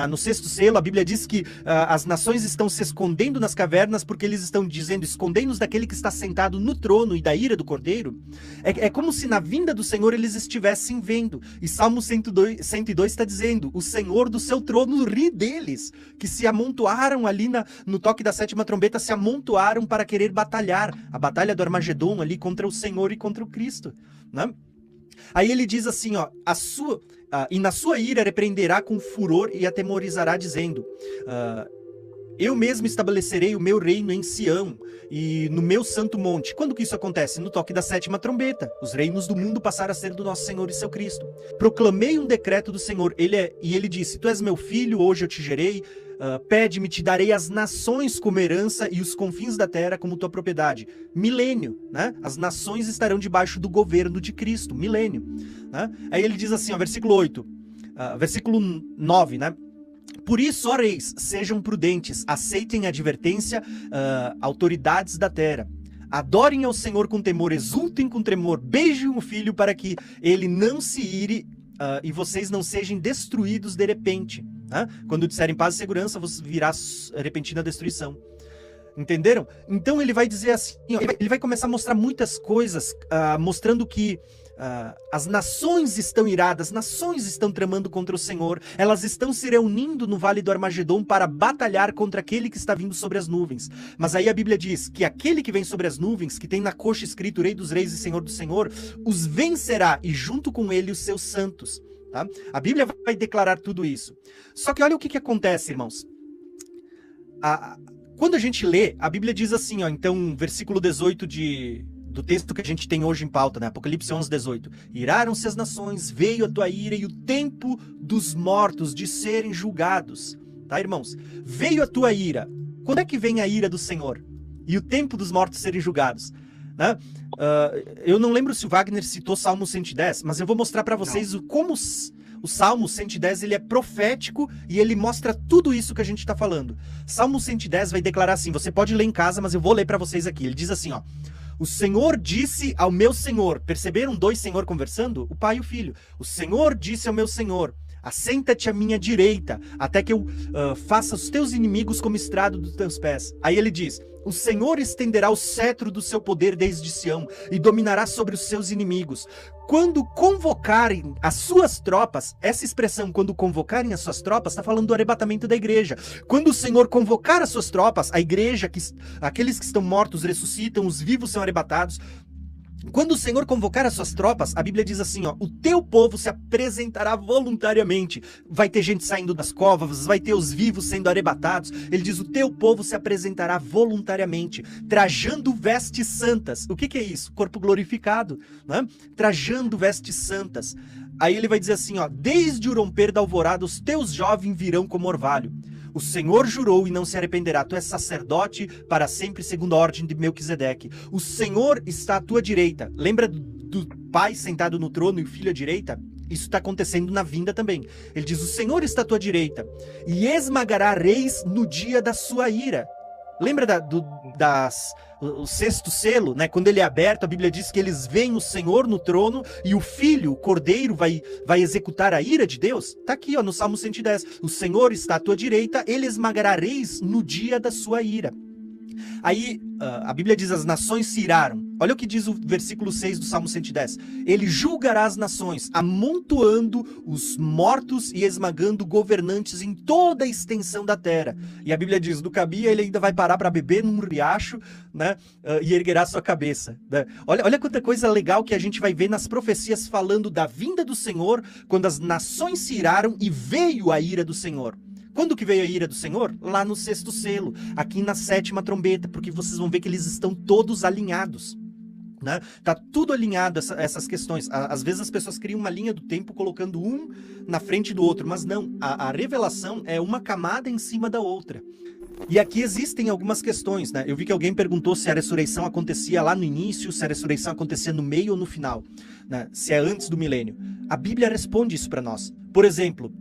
no sexto selo, a Bíblia diz que as nações estão se escondendo nas cavernas porque eles estão dizendo, escondei-nos daquele que está sentado no trono e da ira do Cordeiro. É como se na vinda do Senhor eles estivessem vendo. E Salmo 102 está dizendo, o Senhor do seu trono ri deles, que se amontoaram ali no toque da 7ª trombeta, se amontoaram para querer batalhar. A batalha do Armagedon ali contra o Senhor e contra o Cristo, né? Aí ele diz assim, ó, e na sua ira repreenderá com furor e atemorizará, dizendo, eu mesmo estabelecerei o meu reino em Sião e no meu santo monte. Quando que isso acontece? No toque da 7ª trombeta. Os reinos do mundo passaram a ser do nosso Senhor e seu Cristo. Proclamei um decreto do Senhor, e ele disse, tu és meu filho, hoje eu te gerei, pede-me, te darei as nações como herança e os confins da terra como tua propriedade. Milênio, né? As nações estarão debaixo do governo de Cristo, milênio, né? Aí ele diz assim, ó, versículo 9, né? Por isso, ó reis, sejam prudentes, aceitem a advertência, autoridades da terra. Adorem ao Senhor com temor, exultem com tremor, beijem o filho para que ele não se ire e vocês não sejam destruídos de repente. Quando disserem paz e segurança, vos virá repentina destruição. Entenderam? Então ele vai dizer assim, ó, ele vai começar a mostrar muitas coisas, mostrando que as nações estão iradas, as nações estão tramando contra o Senhor, elas estão se reunindo no Vale do Armagedon para batalhar contra aquele que está vindo sobre as nuvens. Mas aí a Bíblia diz que aquele que vem sobre as nuvens, que tem na coxa escrito Rei dos Reis e Senhor do Senhor, os vencerá e junto com ele os seus santos. Tá? A Bíblia vai declarar tudo isso. Só que olha o que acontece, irmãos. Quando a gente lê, a Bíblia diz assim, ó, então, versículo 18 do texto que a gente tem hoje em pauta, né? Apocalipse 11, 18. Iraram-se as nações, veio a tua ira e o tempo dos mortos de serem julgados. Tá, irmãos? Veio a tua ira. Quando é que vem a ira do Senhor? E o tempo dos mortos serem julgados? Né? Eu não lembro se o Wagner citou Salmo 110, mas eu vou mostrar para vocês como o Salmo 110 ele é profético e ele mostra tudo isso que a gente está falando. Salmo 110 vai declarar assim, você pode ler em casa, mas eu vou ler para vocês aqui. Ele diz assim, ó: o Senhor disse ao meu Senhor. Perceberam dois Senhor conversando? O pai e o filho. O Senhor disse ao meu Senhor: assenta-te à minha direita, até que eu faça os teus inimigos como estrado dos teus pés. Aí ele diz: o Senhor estenderá o cetro do seu poder desde Sião e dominará sobre os seus inimigos. Quando convocarem as suas tropas, essa expressão, quando convocarem as suas tropas, está falando do arrebatamento da igreja. Quando o Senhor convocar as suas tropas, a igreja, aqueles que estão mortos ressuscitam, os vivos são arrebatados. Quando o Senhor convocar as suas tropas, a Bíblia diz assim, ó: o teu povo se apresentará voluntariamente. Vai ter gente saindo das covas, vai ter os vivos sendo arrebatados. Ele diz: o teu povo se apresentará voluntariamente, trajando vestes santas. O que é isso? Corpo glorificado, né? Trajando vestes santas. Aí ele vai dizer assim, ó: desde o romper da alvorada, os teus jovens virão como orvalho. O Senhor jurou e não se arrependerá. Tu és sacerdote para sempre, segundo a ordem de Melquisedeque. O Senhor está à tua direita. Lembra do pai sentado no trono e o filho à direita? Isso está acontecendo na vinda também. Ele diz: o Senhor está à tua direita e esmagará reis no dia da sua ira. Lembra o sexto selo, né? Quando ele é aberto, a Bíblia diz que eles veem o Senhor no trono e o Filho, o Cordeiro, vai executar a ira de Deus. Tá aqui, ó, no Salmo 110. O Senhor está à tua direita, ele esmagará reis no dia da sua ira. Aí a Bíblia diz: as nações se iraram. Olha o que diz o versículo 6 do Salmo 110. Ele julgará as nações, amontoando os mortos e esmagando governantes em toda a extensão da terra. E a Bíblia diz: do cabia ele ainda vai parar para beber num riacho, né, e erguerá sua cabeça. Né? Olha quanta coisa legal que a gente vai ver nas profecias falando da vinda do Senhor, quando as nações se iraram e veio a ira do Senhor. Quando que veio a ira do Senhor? Lá no sexto selo, aqui na sétima trombeta, porque vocês vão ver que eles estão todos alinhados. Né? Tá tudo alinhado, essas questões. Às vezes as pessoas criam uma linha do tempo colocando um na frente do outro, mas não, a revelação é uma camada em cima da outra. E aqui existem algumas questões, né? Eu vi que alguém perguntou se a ressurreição acontecia lá no início, se a ressurreição acontecia no meio ou no final, né? Se é antes do milênio. A Bíblia responde isso para nós. Por exemplo,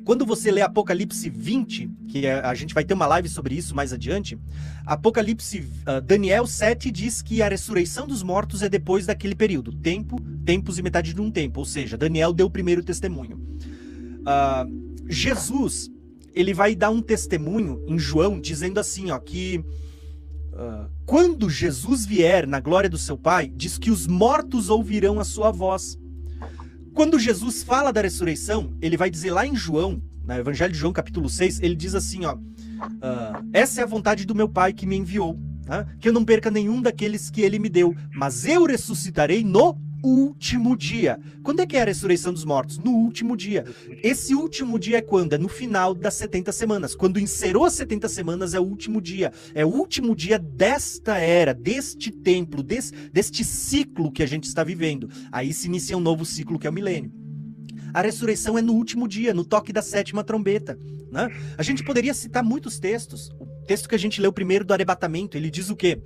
quando você lê Apocalipse 20, que a gente vai ter uma live sobre isso mais adiante, Daniel 7 diz que a ressurreição dos mortos é depois daquele período, tempos e metade de um tempo, ou seja, Daniel deu o primeiro testemunho. Jesus, ele vai dar um testemunho em João, dizendo assim, ó, que quando Jesus vier na glória do seu Pai, diz que os mortos ouvirão a sua voz. Quando Jesus fala da ressurreição, ele vai dizer lá em João, no Evangelho de João, capítulo 6, ele diz assim, ó: essa é a vontade do meu Pai que me enviou, né? Que eu não perca nenhum daqueles que ele me deu, mas eu ressuscitarei no último dia. Quando é que é a ressurreição dos mortos? No último dia. Esse último dia é quando? É no final das 70 semanas. Quando encerrou as 70 semanas é o último dia. É o último dia desta era, deste templo, deste ciclo que a gente está vivendo. Aí se inicia um novo ciclo que é o milênio. A ressurreição é no último dia, no toque da sétima trombeta, né? A gente poderia citar muitos textos. O texto que a gente leu primeiro do arrebatamento, ele diz o quê?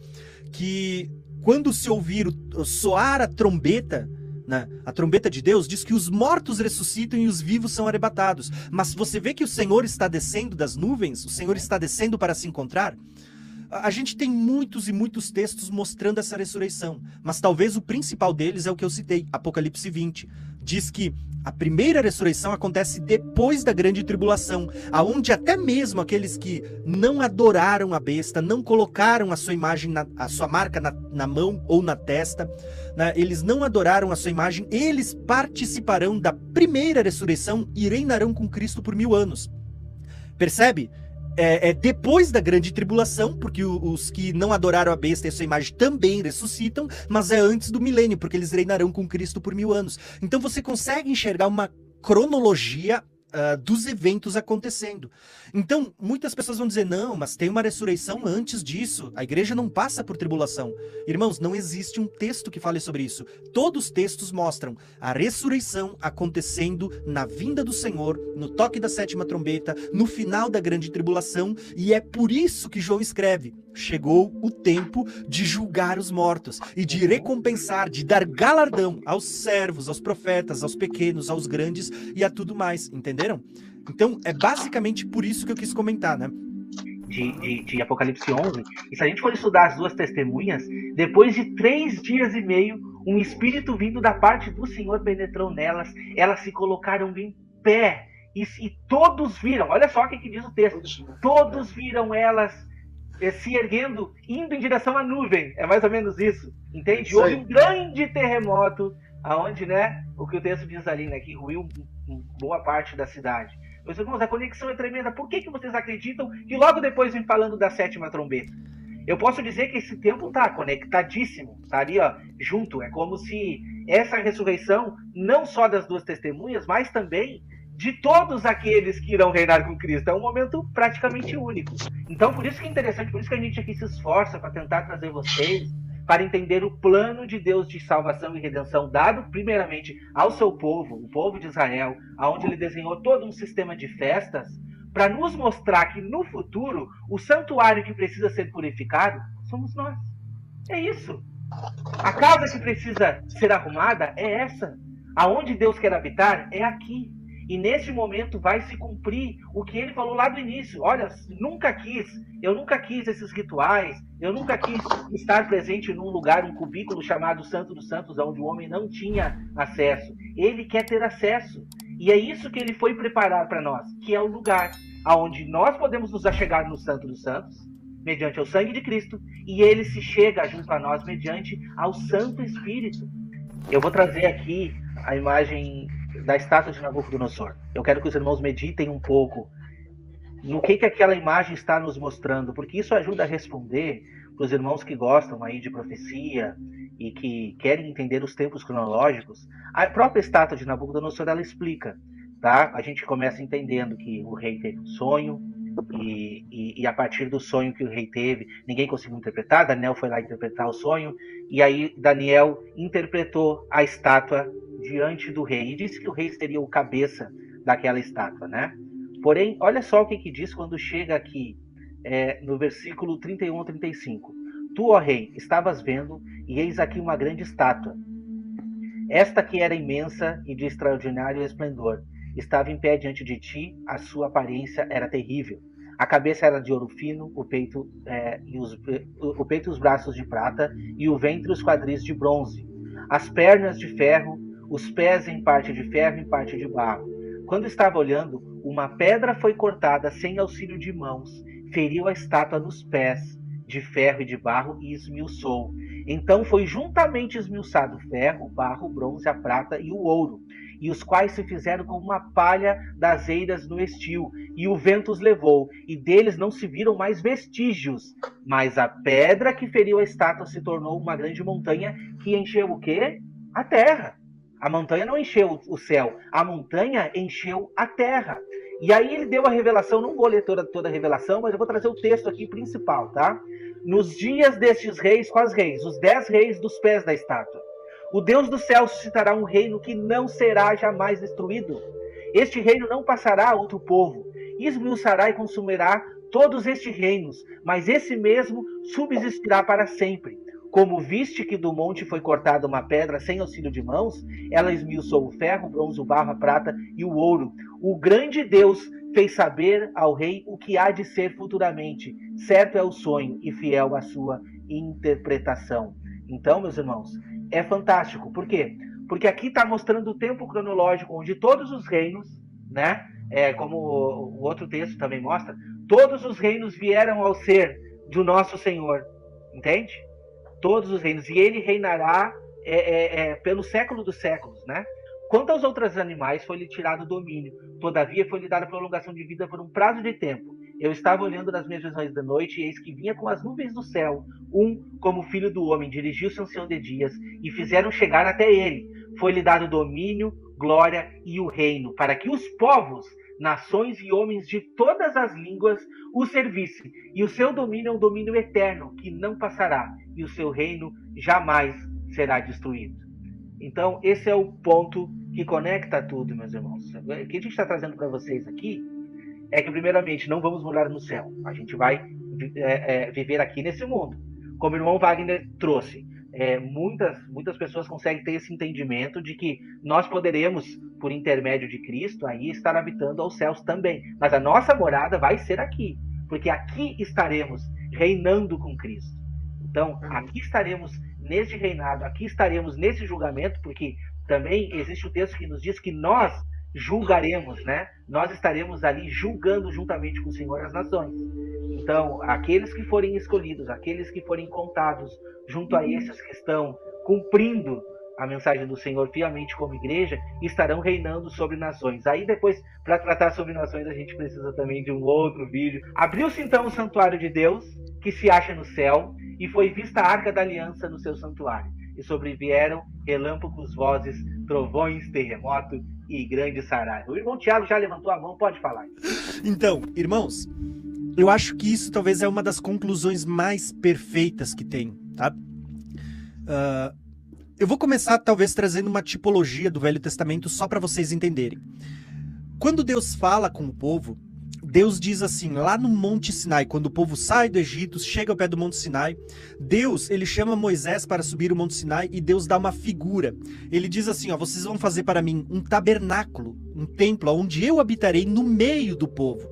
Que quando se ouvir soar a trombeta, né, a trombeta de Deus, diz que os mortos ressuscitam e os vivos são arrebatados. Mas você vê que o Senhor está descendo das nuvens, o Senhor está descendo para se encontrar. A gente tem muitos e muitos textos mostrando essa ressurreição, mas talvez o principal deles é o que eu citei, Apocalipse 20. Diz que a primeira ressurreição acontece depois da grande tribulação, aonde até mesmo aqueles que não adoraram a besta, não colocaram a sua imagem, a sua marca na mão ou na testa, né, eles não adoraram a sua imagem, eles participarão da primeira ressurreição e reinarão com Cristo por 1000 anos. Percebe? É depois da grande tribulação, porque os que não adoraram a besta e a sua imagem também ressuscitam, mas é antes do milênio, porque eles reinarão com Cristo por 1000 anos. Então você consegue enxergar uma cronologia dos eventos acontecendo. Então, muitas pessoas vão dizer, não, mas tem uma ressurreição antes disso, a igreja não passa por tribulação. Irmãos, não existe um texto que fale sobre isso. Todos os textos mostram a ressurreição acontecendo na vinda do Senhor, no toque da 7ª trombeta, no final da grande tribulação, e é por isso que João escreve, chegou o tempo de julgar os mortos e de recompensar, de dar galardão aos servos, aos profetas, aos pequenos, aos grandes e a tudo mais, entenderam? Então, é basicamente por isso que eu quis comentar, né? De Apocalipse 11, e se a gente for estudar as duas testemunhas, depois de 3 dias e meio, um espírito vindo da parte do Senhor penetrou nelas, elas se colocaram em pé, e todos viram, olha só o que diz o texto, todos viram elas se erguendo, indo em direção à nuvem, é mais ou menos isso, entende? Houve um grande terremoto, aonde, né, o que o texto diz ali, né, que ruiu boa parte da cidade. Meus irmãos, a conexão é tremenda. Por que vocês acreditam que logo depois vem falando da 7ª trombeta? Eu posso dizer que esse tempo está conectadíssimo, está ali, ó, junto. É como se essa ressurreição, não só das duas testemunhas, mas também de todos aqueles que irão reinar com Cristo. É um momento praticamente único. Então, por isso que é interessante, por isso que a gente aqui se esforça para tentar trazer vocês para entender o plano de Deus de salvação e redenção dado primeiramente ao seu povo, o povo de Israel, onde ele desenhou todo um sistema de festas, para nos mostrar que no futuro o santuário que precisa ser purificado somos nós. É isso. A casa que precisa ser arrumada é essa. Aonde Deus quer habitar é aqui. E nesse momento vai se cumprir o que ele falou lá do início. Olha, eu nunca quis esses rituais, eu nunca quis estar presente num lugar, um cubículo chamado Santo dos Santos, onde o homem não tinha acesso. Ele quer ter acesso. E é isso que ele foi preparar para nós, que é o lugar onde nós podemos nos achegar no Santo dos Santos, mediante o sangue de Cristo, e ele se chega junto a nós mediante ao Santo Espírito. Eu vou trazer aqui a imagem da estátua de Nabucodonosor. Eu quero que os irmãos meditem um pouco no que aquela imagem está nos mostrando, porque isso ajuda a responder para os irmãos que gostam aí de profecia e que querem entender os tempos cronológicos. A própria estátua de Nabucodonosor, ela explica, tá? A gente começa entendendo que o rei teve um sonho, e a partir do sonho que o rei teve, ninguém conseguiu interpretar, Daniel foi lá interpretar o sonho, e aí Daniel interpretou a estátua diante do rei, e disse que o rei seria o cabeça daquela estátua, né? Porém, olha só o que diz quando chega aqui, no versículo 31 ou 35. Tu, ó rei, estavas vendo, e eis aqui uma grande estátua. Esta que era imensa e de extraordinário esplendor, estava em pé diante de ti, a sua aparência era terrível. A cabeça era de ouro fino, o peito e os braços de prata, e o ventre e os quadris de bronze. As pernas de ferro, os pés em parte de ferro e em parte de barro. Quando estava olhando, uma pedra foi cortada sem auxílio de mãos, feriu a estátua nos pés, de ferro e de barro, e esmiuçou. Então foi juntamente esmiuçado o ferro, o barro, o bronze, a prata e o ouro, e os quais se fizeram como uma palha das eiras no estio, e o vento os levou, e deles não se viram mais vestígios. Mas a pedra que feriu a estátua se tornou uma grande montanha, que encheu o quê? A terra. A montanha não encheu o céu, a montanha encheu a terra. E aí ele deu a revelação, não vou ler toda a revelação, mas eu vou trazer o texto aqui principal, tá? Nos dias destes reis, quais reis? Os 10 reis dos pés da estátua. O Deus do céu suscitará um reino que não será jamais destruído. Este reino não passará a outro povo. Esmiuçará e consumirá todos estes reinos, mas esse mesmo subsistirá para sempre. Como viste que do monte foi cortada uma pedra sem auxílio de mãos, ela esmiuçou o ferro, o bronze, o barro, a prata e o ouro. O grande Deus fez saber ao rei o que há de ser futuramente. Certo é o sonho e fiel a sua interpretação. Então, meus irmãos, é fantástico. Por quê? Porque aqui está mostrando o tempo cronológico onde todos os reinos, né, como o outro texto também mostra, todos os reinos vieram ao ser do nosso Senhor. Entende? Todos os reinos. E ele reinará pelo século dos séculos, né? Quanto aos outros animais, foi-lhe tirado o domínio. Todavia, foi-lhe dada prolongação de vida por um prazo de tempo. Eu estava olhando nas minhas visões da noite, e eis que vinha com as nuvens do céu. Como filho do homem, dirigiu-se ao ancião de dias, e fizeram chegar até ele. Foi-lhe dado domínio, glória e o reino, para que os povos, nações e homens de todas as línguas o servissem. E o seu domínio é um domínio eterno, que não passará, e o seu reino jamais será destruído. Então, esse é o ponto que conecta tudo, meus irmãos. O que a gente está trazendo para vocês aqui é que, primeiramente, não vamos morar no céu. A gente vai viver aqui nesse mundo. Como o irmão Wagner trouxe, muitas pessoas conseguem ter esse entendimento de que nós poderemos, por intermédio de Cristo, aí estar habitando aos céus também. Mas a nossa morada vai ser aqui, porque aqui estaremos reinando com Cristo. Então, aqui estaremos nesse reinado, aqui estaremos nesse julgamento, porque também existe o texto que nos diz que nós julgaremos, né? Nós estaremos ali julgando juntamente com o Senhor as nações. Então, aqueles que forem escolhidos, aqueles que forem contados junto a esses que estão cumprindo a mensagem do Senhor fielmente como igreja, estarão reinando sobre nações. Aí depois, para tratar sobre nações, a gente precisa também de um outro vídeo. Abriu-se então o santuário de Deus, que se acha no céu, e foi vista a arca da aliança no seu santuário. E sobrevieram relâmpagos, vozes, trovões, terremoto e grande saraiva. O irmão Tiago já levantou a mão, pode falar. Então, irmãos, eu acho que isso talvez é uma das conclusões mais perfeitas que tem, tá? Eu vou começar talvez trazendo uma tipologia do Velho Testamento só para vocês entenderem. Quando Deus fala com o povo, Deus diz assim, lá no Monte Sinai, quando o povo sai do Egito, chega ao pé do Monte Sinai, Deus, ele chama Moisés para subir o Monte Sinai e Deus dá uma figura. Ele diz assim, ó, vocês vão fazer para mim um tabernáculo, um templo, onde eu habitarei no meio do povo.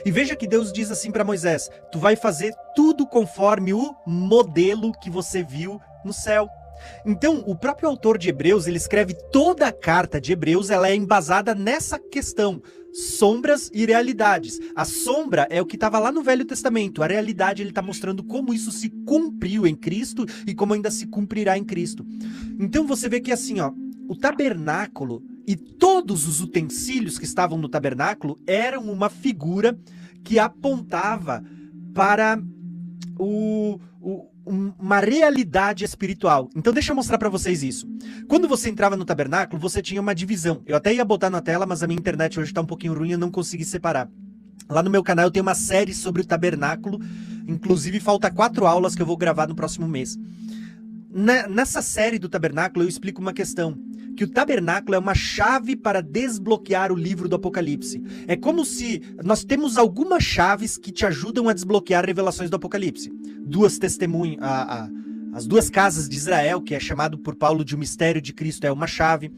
E veja que Deus diz assim para Moisés, tu vai fazer tudo conforme o modelo que você viu no céu. Então, o próprio autor de Hebreus, ele escreve toda a carta de Hebreus, ela é embasada nessa questão, sombras e realidades. A sombra é o que estava lá no Velho Testamento, a realidade ele está mostrando como isso se cumpriu em Cristo e como ainda se cumprirá em Cristo. Então você vê que assim, ó, o tabernáculo e todos os utensílios que estavam no tabernáculo eram uma figura que apontava para uma realidade espiritual. Então deixa eu mostrar para vocês isso. Quando você entrava no tabernáculo, você tinha uma divisão. Eu até ia botar na tela, mas a minha internet hoje está um pouquinho ruim, eu não consegui separar. Lá no meu canal eu tenho uma série sobre o tabernáculo, inclusive falta 4 aulas que eu vou gravar no próximo mês. Nessa série do tabernáculo eu explico uma questão, que o tabernáculo é uma chave para desbloquear o livro do Apocalipse. É como se nós temos algumas chaves que te ajudam a desbloquear revelações do Apocalipse. Duas testemunhas, as duas casas de Israel, que é chamado por Paulo de o mistério de Cristo, é uma chave.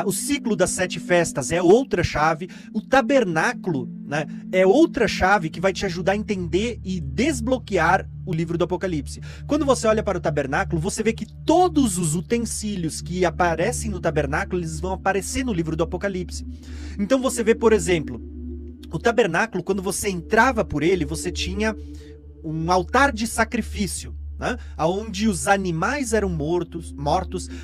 O ciclo das 7 festas é outra chave. O tabernáculo, né, é outra chave que vai te ajudar a entender e desbloquear o livro do Apocalipse. Quando você olha para o tabernáculo, você vê que todos os utensílios que aparecem no tabernáculo, eles vão aparecer no livro do Apocalipse. Então você vê, por exemplo, o tabernáculo, quando você entrava por ele, você tinha um altar de sacrifício, né? Onde os animais eram mortos,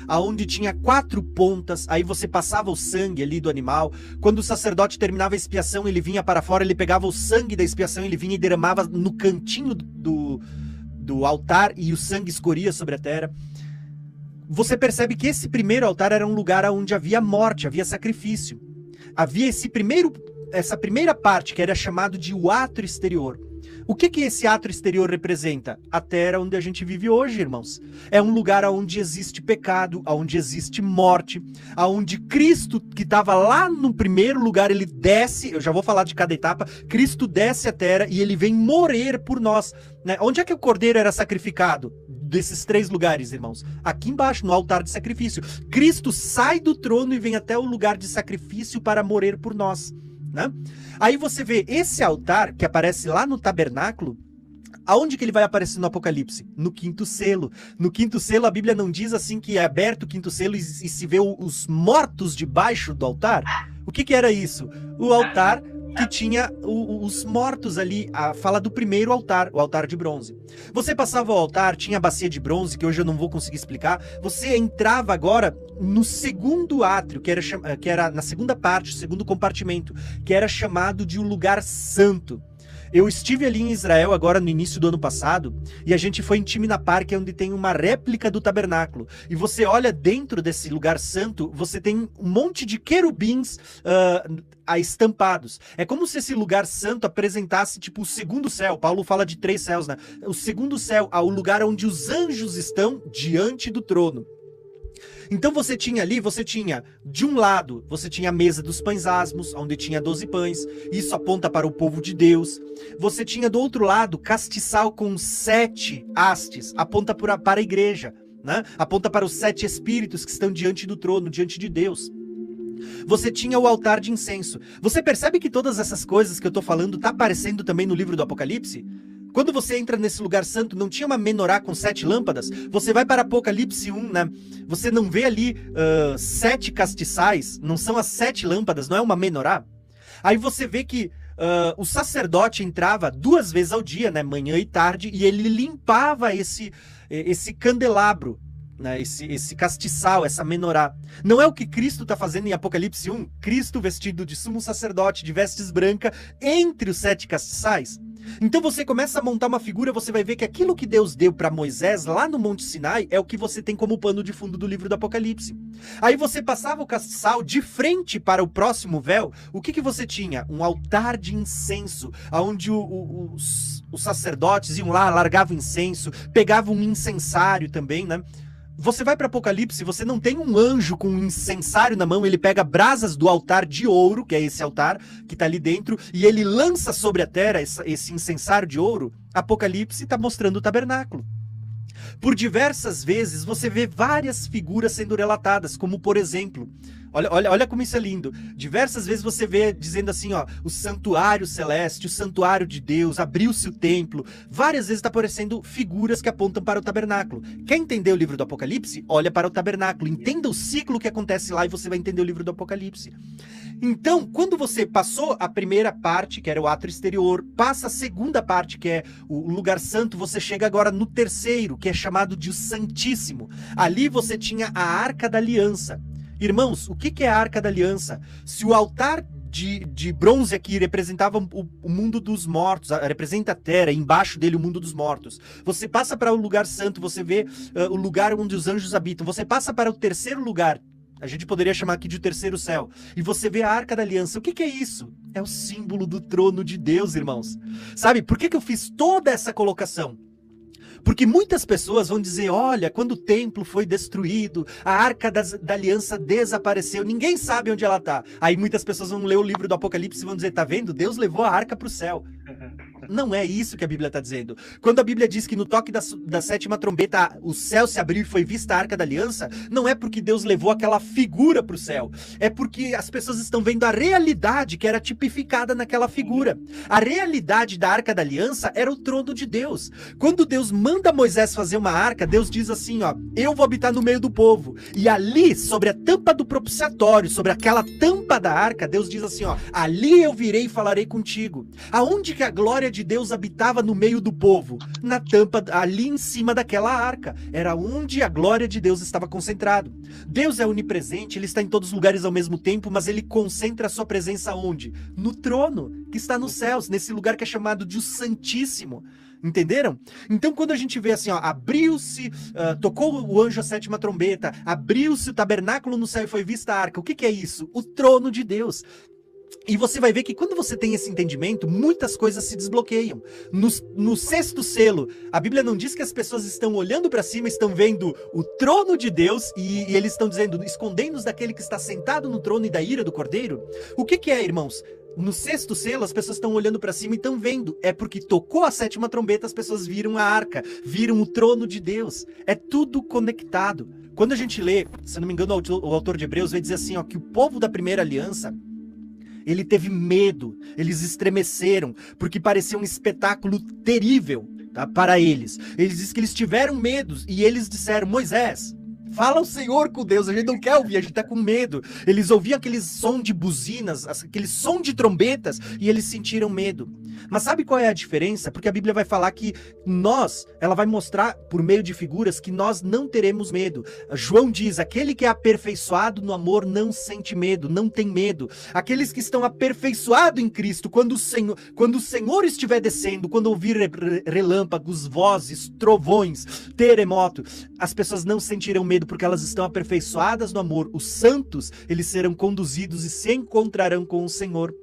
aonde tinha 4 pontas, aí você passava o sangue ali do animal. Quando o sacerdote terminava a expiação, ele vinha para fora, ele pegava o sangue da expiação, ele vinha e derramava no cantinho do altar e o sangue escorria sobre a terra. Você percebe que esse primeiro altar era um lugar onde havia morte, havia sacrifício. Havia essa primeira parte que era chamado de o átrio exterior. O que esse átrio exterior representa? A terra onde a gente vive hoje, irmãos. É um lugar onde existe pecado, onde existe morte, onde Cristo, que estava lá no primeiro lugar, ele desce, eu já vou falar de cada etapa, Cristo desce a terra e ele vem morrer por nós. Né? Onde é que o cordeiro era sacrificado? desses 3 lugares, irmãos? Aqui embaixo, no altar de sacrifício. Cristo sai do trono e vem até o lugar de sacrifício para morrer por nós, né? Aí você vê esse altar que aparece lá no tabernáculo. Aonde que ele vai aparecer no Apocalipse? No 5º selo. No 5º selo, a Bíblia não diz assim que é aberto o 5º selo e se vê os mortos debaixo do altar? O que era isso? O altar que tinha os mortos ali, a fala do primeiro altar, o altar de bronze. Você passava o altar, tinha a bacia de bronze, que hoje eu não vou conseguir explicar. Você entrava agora no segundo átrio, que era na segunda parte, segundo compartimento, que era chamado de o lugar santo. Eu estive ali em Israel agora no início do ano passado e a gente foi em Timna Park, onde tem uma réplica do tabernáculo. E você olha dentro desse lugar santo, você tem um monte de querubins estampados. É como se esse lugar santo apresentasse tipo o segundo céu. Paulo fala de 3 céus, né? O segundo céu, o lugar onde os anjos estão diante do trono. Então você tinha ali, de um lado, você tinha a mesa dos pães asmos, onde tinha 12 pães, isso aponta para o povo de Deus. Você tinha do outro lado, castiçal com 7 hastes, aponta para a igreja, né? Aponta para os 7 espíritos que estão diante do trono, diante de Deus. Você tinha o altar de incenso. Você percebe que todas essas coisas que eu estou falando tá aparecendo também no livro do Apocalipse? Quando você entra nesse lugar santo, não tinha uma menorá com 7 lâmpadas? Você vai para Apocalipse 1, né? Você não vê ali 7 castiçais, não são as 7 lâmpadas, não é uma menorá? Aí você vê que o sacerdote entrava 2 vezes ao dia, né? Manhã e tarde, e ele limpava esse candelabro, né? Esse castiçal, essa menorá. Não é o que Cristo está fazendo em Apocalipse 1? Cristo vestido de sumo sacerdote, de vestes brancas, entre os 7 castiçais? Então você começa a montar uma figura, você vai ver que aquilo que Deus deu para Moisés lá no Monte Sinai é o que você tem como pano de fundo do livro do Apocalipse. Aí você passava o castiçal de frente para o próximo véu, o que você tinha? Um altar de incenso, onde os sacerdotes iam lá, largavam incenso, pegavam um incensário também, né? Você vai para Apocalipse, você não tem um anjo com um incensário na mão, ele pega brasas do altar de ouro, que é esse altar que está ali dentro, e ele lança sobre a terra esse incensário de ouro. Apocalipse está mostrando o tabernáculo. Por diversas vezes você vê várias figuras sendo relatadas, como por exemplo, olha como isso é lindo. Diversas vezes você vê dizendo assim, ó, o santuário celeste, o santuário de Deus, abriu-se o templo. Várias vezes está aparecendo figuras que apontam para o tabernáculo. Quer entender o livro do Apocalipse? Olha para o tabernáculo, entenda o ciclo que acontece lá e você vai entender o livro do Apocalipse. Então, quando você passou a primeira parte, que era o átrio exterior, passa a segunda parte, que é o lugar santo, você chega agora no terceiro, que é chamado de o Santíssimo. Ali você tinha a Arca da Aliança. Irmãos, o que é a Arca da Aliança? Se o altar de bronze aqui representava o mundo dos mortos, representa a terra, embaixo dele o mundo dos mortos. Você passa para o lugar santo, você vê o lugar onde os anjos habitam. Você passa para o terceiro lugar, a gente poderia chamar aqui de o terceiro céu, e você vê a Arca da Aliança. O que é isso? É o símbolo do trono de Deus, irmãos. Sabe, por que eu fiz toda essa colocação? Porque muitas pessoas vão dizer, olha, quando o templo foi destruído, a Arca da Aliança desapareceu, ninguém sabe onde ela está. Aí muitas pessoas vão ler o livro do Apocalipse e vão dizer, tá vendo? Deus levou a arca para o céu. Não é isso que a Bíblia está dizendo. Quando a Bíblia diz que no toque da sétima trombeta o céu se abriu e foi vista a Arca da Aliança, não é porque Deus levou aquela figura para o céu. É porque as pessoas estão vendo a realidade que era tipificada naquela figura. A realidade da Arca da Aliança era o trono de Deus. Quando Deus manda Moisés fazer uma arca, Deus diz assim, ó, eu vou habitar no meio do povo. E ali, sobre a tampa do propiciatório, sobre aquela tampa da arca, Deus diz assim, ó, ali eu virei e falarei contigo. Aonde que a glória de Deus habitava no meio do povo? Na tampa, ali em cima daquela arca. Era onde a glória de Deus estava concentrado. Deus é onipresente, ele está em todos os lugares ao mesmo tempo, mas ele concentra a sua presença onde? No trono, que está nos céus, nesse lugar que é chamado de o Santíssimo. Entenderam? Então quando a gente vê assim, ó, abriu-se, tocou o anjo a sétima trombeta, abriu-se o tabernáculo no céu e foi vista a arca. O que é isso? O trono de Deus. E você vai ver que quando você tem esse entendimento, muitas coisas se desbloqueiam. No sexto selo, a Bíblia não diz que as pessoas estão olhando para cima, estão vendo o trono de Deus e eles estão dizendo, escondendo-nos daquele que está sentado no trono e da ira do Cordeiro. O que é, irmãos? No 6º selo, as pessoas estão olhando para cima e estão vendo. É porque tocou a 7ª trombeta, as pessoas viram a arca, viram o trono de Deus. É tudo conectado. Quando a gente lê, se não me engano, o autor de Hebreus vai dizer assim, ó, que o povo da primeira aliança, ele teve medo, eles estremeceram, porque parecia um espetáculo terrível, tá, para eles. Eles dizem que eles tiveram medo e eles disseram, Moisés, fala o Senhor com Deus, a gente não quer ouvir, a gente tá com medo. Eles ouviam aquele som de buzinas, aquele som de trombetas, e eles sentiram medo. Mas sabe qual é a diferença? Porque a Bíblia vai falar que ela vai mostrar por meio de figuras que nós não teremos medo. João diz, aquele que é aperfeiçoado no amor não sente medo, não tem medo. Aqueles que estão aperfeiçoados em Cristo, quando o Senhor estiver descendo, quando ouvir relâmpagos, vozes, trovões, terremoto, as pessoas não sentirão medo, porque elas estão aperfeiçoadas no amor. Os santos, eles serão conduzidos e se encontrarão com o Senhor.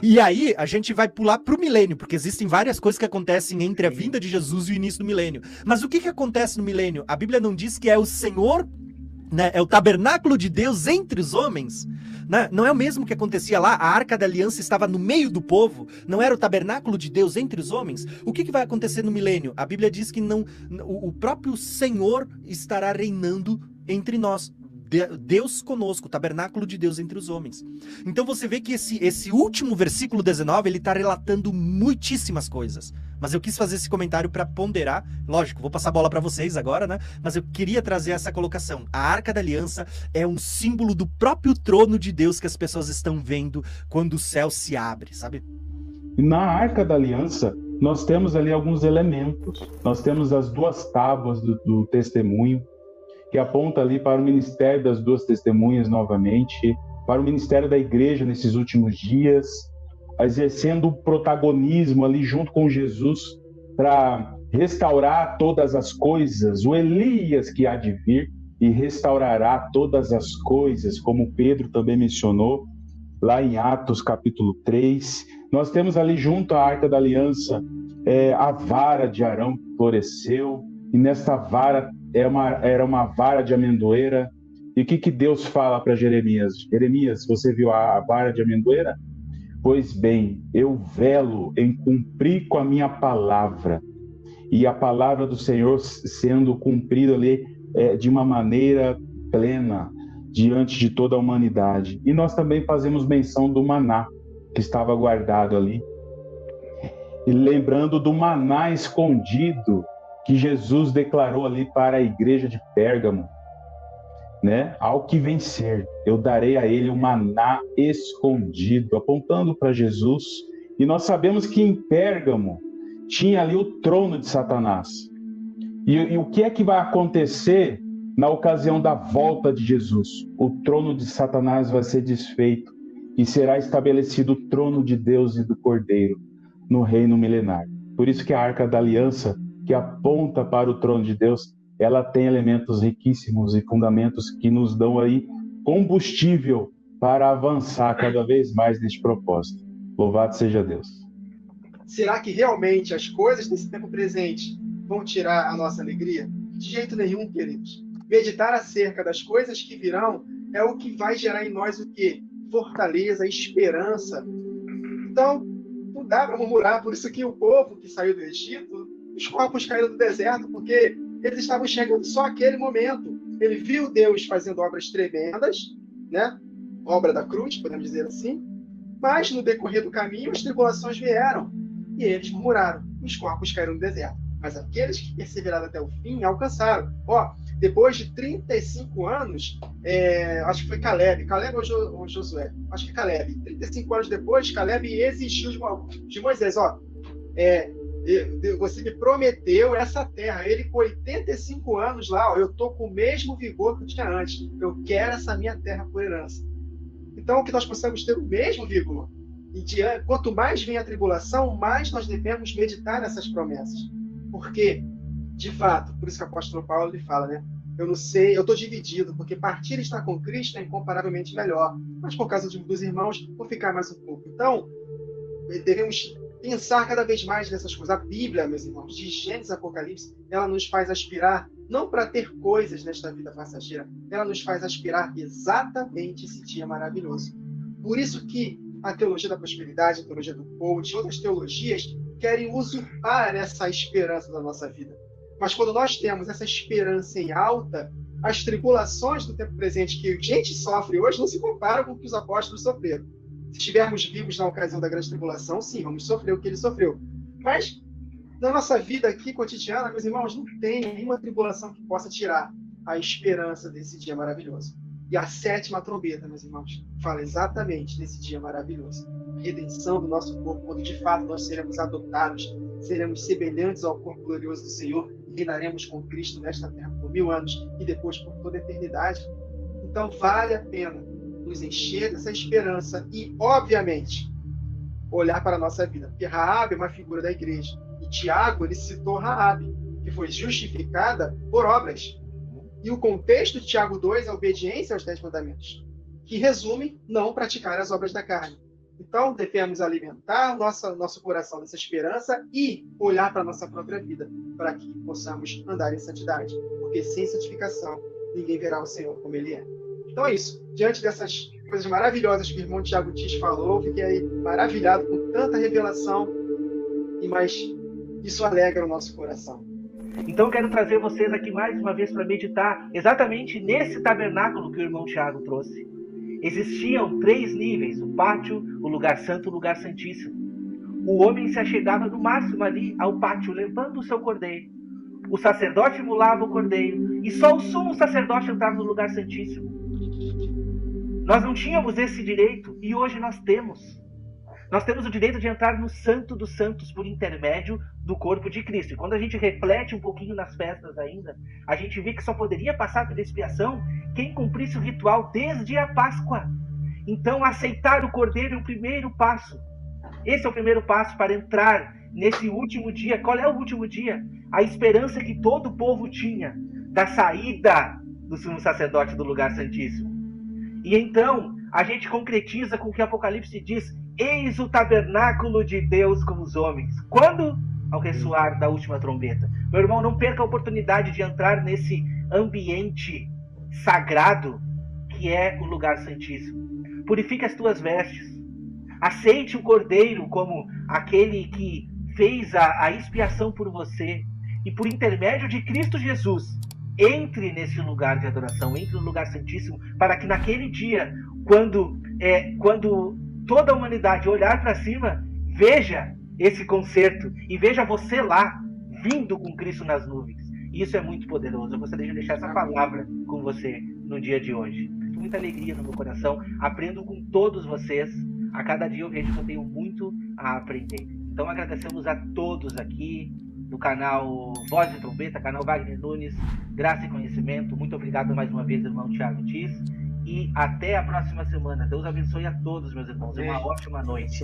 E aí, a gente vai pular pro milênio, porque existem várias coisas que acontecem entre a vinda de Jesus e o início do milênio. Mas o que acontece no milênio? A Bíblia não diz que é o Senhor, né? É o tabernáculo de Deus entre os homens, né? Não é o mesmo que acontecia lá, a Arca da Aliança estava no meio do povo, não era o tabernáculo de Deus entre os homens? O que vai acontecer no milênio? A Bíblia diz que não, o próprio Senhor estará reinando entre nós. Deus conosco, o tabernáculo de Deus entre os homens. Então você vê que esse último versículo 19, ele está relatando muitíssimas coisas. Mas eu quis fazer esse comentário para ponderar. Lógico, vou passar a bola para vocês agora, né? Mas eu queria trazer essa colocação. A Arca da Aliança é um símbolo do próprio trono de Deus que as pessoas estão vendo quando o céu se abre, sabe? Na Arca da Aliança, nós temos ali alguns elementos. Nós temos as 2 tábuas do testemunho, que aponta ali para o ministério das 2 testemunhas novamente, para o ministério da igreja nesses últimos dias, exercendo o protagonismo ali junto com Jesus para restaurar todas as coisas, o Elias que há de vir e restaurará todas as coisas, como Pedro também mencionou lá em Atos capítulo 3. Nós temos ali junto à Arca da Aliança a vara de Arão que floresceu, e nesta vara era uma vara de amendoeira. E o que Deus fala para Jeremias? Jeremias, você viu a vara de amendoeira? Pois bem, eu velo em cumprir com a minha palavra. E a palavra do Senhor sendo cumprida ali de uma maneira plena diante de toda a humanidade. E nós também fazemos menção do maná que estava guardado ali. E lembrando do maná escondido que Jesus declarou ali para a igreja de Pérgamo, né? Ao que vencer, eu darei a ele um maná escondido, apontando para Jesus. E nós sabemos que em Pérgamo tinha ali o trono de Satanás. E o que é que vai acontecer na ocasião da volta de Jesus? O trono de Satanás vai ser desfeito e será estabelecido o trono de Deus e do Cordeiro no reino milenar. Por isso que a Arca da Aliança, que aponta para o trono de Deus, ela tem elementos riquíssimos e fundamentos que nos dão aí combustível para avançar cada vez mais neste propósito. Louvado seja Deus. Será que realmente as coisas desse tempo presente vão tirar a nossa alegria? De jeito nenhum, queridos. Meditar acerca das coisas que virão é o que vai gerar em nós o quê? Fortaleza, esperança. Então, não dá para murmurar. Por isso que o povo que saiu do Egito, os corpos caíram do deserto, porque eles estavam chegando só aquele momento. Ele viu Deus fazendo obras tremendas, né? Obra da cruz, podemos dizer assim. Mas no decorrer do caminho, as tribulações vieram e eles murmuraram. Os corpos caíram no deserto. Mas aqueles que perseveraram até o fim alcançaram. Depois de 35 anos, acho que foi Caleb ou Josué? Acho que Caleb. 35 anos depois, Caleb exigiu de Moisés, você me prometeu essa terra. Ele com 85 anos lá, eu estou com o mesmo vigor que eu tinha antes. Eu quero essa minha terra por herança. Então, que nós possamos ter o mesmo vigor. E quanto mais vem a tribulação, mais nós devemos meditar nessas promessas. Porque, de fato, por isso que o apóstolo Paulo ele fala, né? Eu não sei, eu estou dividido, porque partir e estar com Cristo é incomparavelmente melhor. Mas por causa dos irmãos, vou ficar mais um pouco. Então, devemos pensar cada vez mais nessas coisas. A Bíblia, meus irmãos, de Gênesis a Apocalipse, ela nos faz aspirar, não para ter coisas nesta vida passageira, ela nos faz aspirar exatamente esse dia maravilhoso. Por isso que a teologia da prosperidade, a teologia do coach, outras teologias querem usurpar essa esperança da nossa vida. Mas quando nós temos essa esperança em alta, as tribulações do tempo presente que a gente sofre hoje não se comparam com o que os apóstolos sofreram. Se estivermos vivos na ocasião da grande tribulação, sim, vamos sofrer o que ele sofreu. Mas na nossa vida aqui cotidiana, meus irmãos, não tem nenhuma tribulação que possa tirar a esperança desse dia maravilhoso. E a 7ª trombeta, meus irmãos, fala exatamente desse dia maravilhoso. A redenção do nosso corpo, quando de fato nós seremos adotados, seremos semelhantes ao corpo glorioso do Senhor e reinaremos com Cristo nesta terra por 1000 anos e depois por toda a eternidade. Então vale a pena nos encher dessa esperança e, obviamente, olhar para a nossa vida. Porque Raabe é uma figura da igreja. E Tiago, ele citou Raabe, que foi justificada por obras. E o contexto de Tiago 2 é a obediência aos 10 mandamentos, que resume não praticar as obras da carne. Então, devemos alimentar nosso coração dessa esperança e olhar para a nossa própria vida, para que possamos andar em santidade. Porque sem santificação, ninguém verá o Senhor como Ele é. Então é isso. Diante dessas coisas maravilhosas que o irmão Tiago Tis falou, fiquei maravilhado com tanta revelação, mas isso alegra o nosso coração. Então eu quero trazer vocês aqui mais uma vez para meditar exatamente nesse tabernáculo que o irmão Tiago trouxe. Existiam 3 níveis: o pátio, o lugar santo e o lugar santíssimo. O homem se achegava no máximo ali ao pátio, levando o seu cordeiro. O sacerdote imolava o cordeiro e só o sumo sacerdote entrava no lugar santíssimo. Nós não tínhamos esse direito e hoje nós temos. Nós temos o direito de entrar no Santo dos Santos por intermédio do corpo de Cristo. E quando a gente reflete um pouquinho nas festas ainda, a gente vê que só poderia passar pela expiação quem cumprisse o ritual desde a Páscoa. Então, aceitar o Cordeiro é o primeiro passo. Esse é o primeiro passo para entrar nesse último dia. Qual é o último dia? A esperança que todo o povo tinha da saída do sumo sacerdote do lugar santíssimo. E então, a gente concretiza com o que Apocalipse diz: eis o tabernáculo de Deus com os homens. Quando? Ao ressoar da última trombeta. Meu irmão, não perca a oportunidade de entrar nesse ambiente sagrado que é o lugar santíssimo. Purifique as tuas vestes. Aceite o Cordeiro como aquele que fez a expiação por você. E por intermédio de Cristo Jesus, entre nesse lugar de adoração, entre no lugar santíssimo, para que naquele dia, quando toda a humanidade olhar para cima, veja esse concerto e veja você lá, vindo com Cristo nas nuvens. E isso é muito poderoso. Eu gostaria de deixar essa palavra com você no dia de hoje. Muita alegria no meu coração. Aprendo com todos vocês. A cada dia eu vejo que eu tenho muito a aprender. Então agradecemos a todos aqui do canal Voz de Trombeta, canal Wagner Nunes, Graça e Conhecimento. Muito obrigado mais uma vez, irmão Tiago Tis. E até a próxima semana. Deus abençoe a todos, meus irmãos. Uma ótima noite.